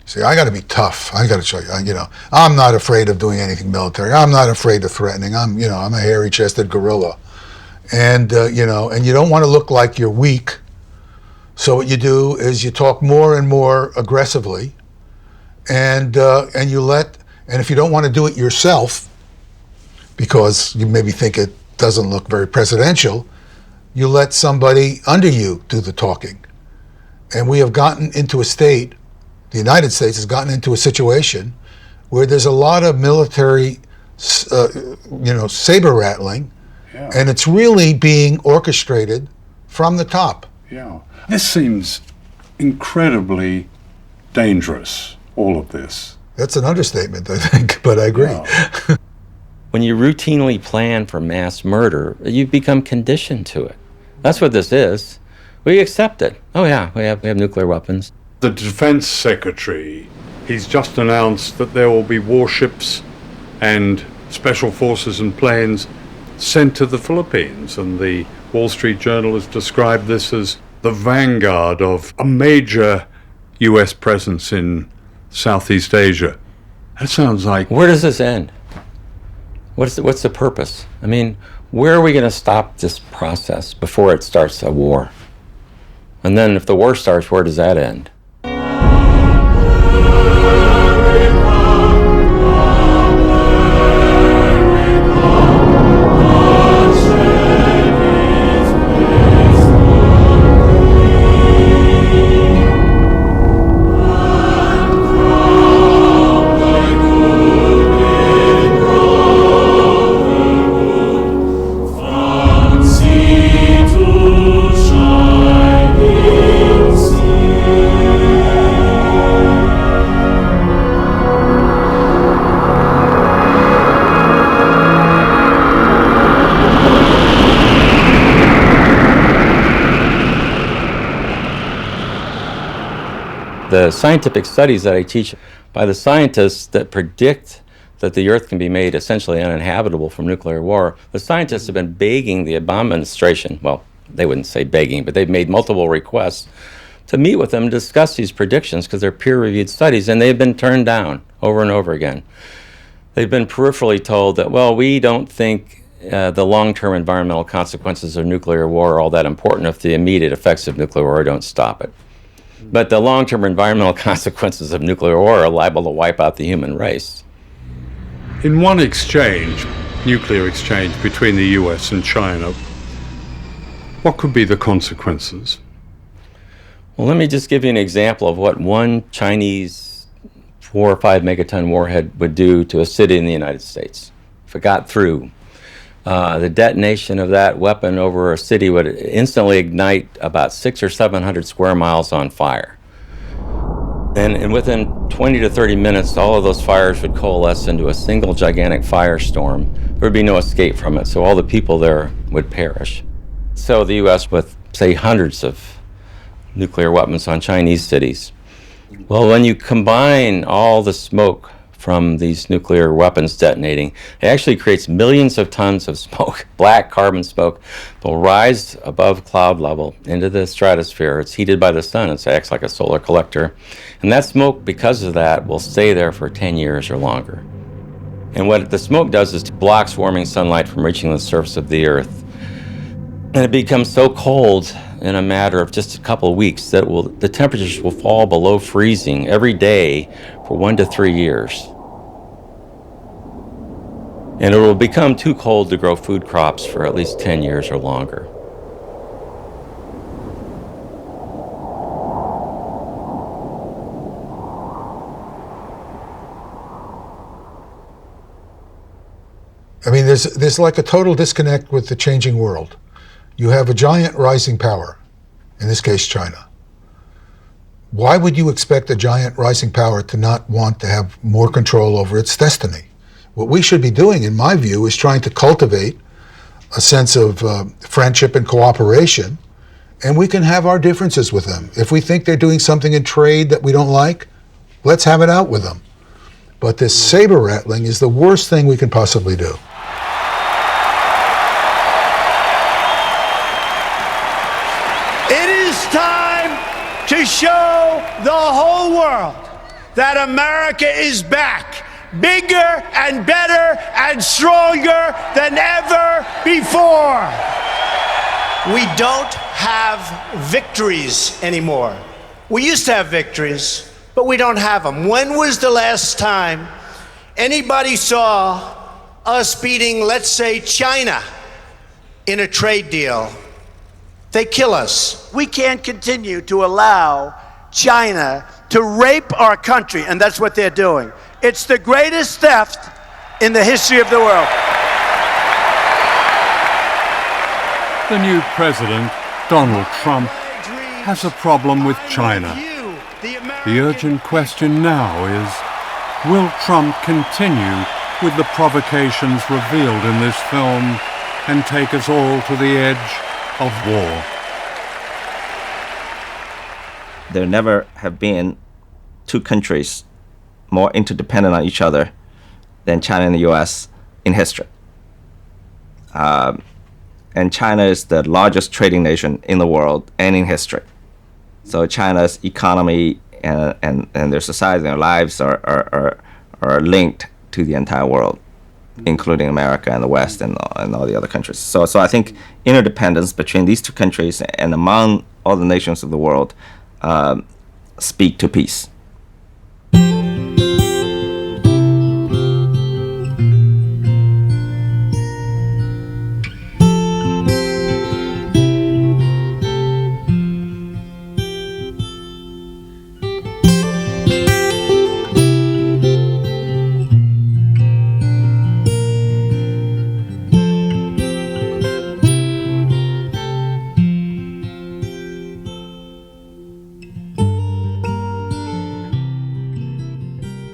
See, I got to be tough. I got to show you. I'm not afraid of doing anything military. I'm not afraid of threatening. I'm a hairy-chested gorilla, and you don't want to look like you're weak. So what you do is you talk more and more aggressively, and if you don't want to do it yourself, because you maybe think it doesn't look very presidential, you let somebody under you do the talking. And we have gotten into a state. The United States has gotten into a situation where there's a lot of military, saber rattling, and it's really being orchestrated from the top. Yeah. This seems incredibly dangerous, all of this. That's an understatement, I think, but I agree. Yeah. When you routinely plan for mass murder, you become conditioned to it. That's what this is. We accept it. Oh yeah, we have nuclear weapons. The Defense Secretary, he's just announced that there will be warships and special forces and planes sent to the Philippines, and the Wall Street Journal has described this as the vanguard of a major US presence in Southeast Asia. That sounds like... Where does this end? What's the purpose? I mean, where are we going to stop this process before it starts a war? And then if the war starts, where does that end? The scientific studies that I teach by the scientists that predict that the Earth can be made essentially uninhabitable from nuclear war, the scientists have been begging the Obama administration, well, they wouldn't say begging, but they've made multiple requests to meet with them and discuss these predictions because they're peer-reviewed studies, and they've been turned down over and over again. They've been peripherally told that, well, we don't think the long-term environmental consequences of nuclear war are all that important if the immediate effects of nuclear war don't stop it. But the long-term environmental consequences of nuclear war are liable to wipe out the human race. In one exchange, nuclear exchange between the US and China, what could be the consequences? Well, let me just give you an example of what one Chinese 4 or 5 megaton warhead would do to a city in the United States. If it got through, the detonation of that weapon over a city would instantly ignite about 600 or 700 square miles on fire. And within 20 to 30 minutes, all of those fires would coalesce into a single gigantic firestorm. There would be no escape from it, so all the people there would perish. So the U.S., with, say, hundreds of nuclear weapons on Chinese cities. Well, when you combine all the smoke from these nuclear weapons detonating, it actually creates millions of tons of smoke, black carbon smoke, will rise above cloud level into the stratosphere. It's heated by the sun. It acts like a solar collector. And that smoke, because of that, will stay there for 10 years or longer. And what the smoke does is it blocks warming sunlight from reaching the surface of the Earth. And it becomes so cold in a matter of just a couple of weeks that the temperatures will fall below freezing every day for 1 to 3 years. And it will become too cold to grow food crops for at least 10 years or longer. I mean, there's like a total disconnect with the changing world. You have a giant rising power, in this case China. Why would you expect a giant rising power to not want to have more control over its destiny? What we should be doing, in my view, is trying to cultivate a sense of friendship and cooperation, and we can have our differences with them. If we think they're doing something in trade that we don't like, let's have it out with them. But this saber rattling is the worst thing we can possibly do. It is time to show the whole world that America is back, bigger and better and stronger than ever before. We don't have victories anymore. We used to have victories, but we don't have them. When was the last time anybody saw us beating, let's say, China in a trade deal? They kill us. We can't continue to allow China to rape our country, and that's what they're doing. It's the greatest theft in the history of the world. The new president, Donald Trump, has a problem with China. The urgent question now is, will Trump continue with the provocations revealed in this film and take us all to the edge of war? There never have been two countries more interdependent on each other than China and the US in history. And China is the largest trading nation in the world and in history. So China's economy and their society and their lives are linked to the entire world, including America and the West and all the other countries. So I think interdependence between these two countries and among all the nations of the world speak to peace.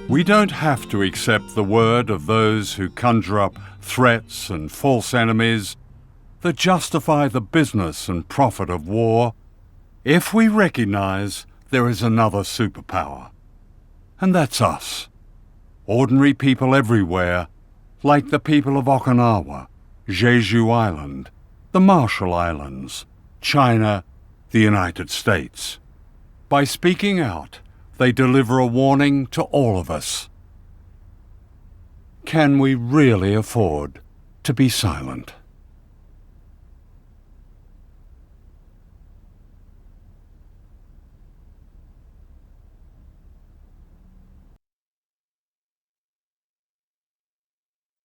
We don't have to accept the word of those who conjure up threats and false enemies that justify the business and profit of war if we recognize there is another superpower. And that's us, ordinary people everywhere, like the people of Okinawa, Jeju Island, the Marshall Islands, China, the United States. By speaking out, they deliver a warning to all of us. Can we really afford to be silent?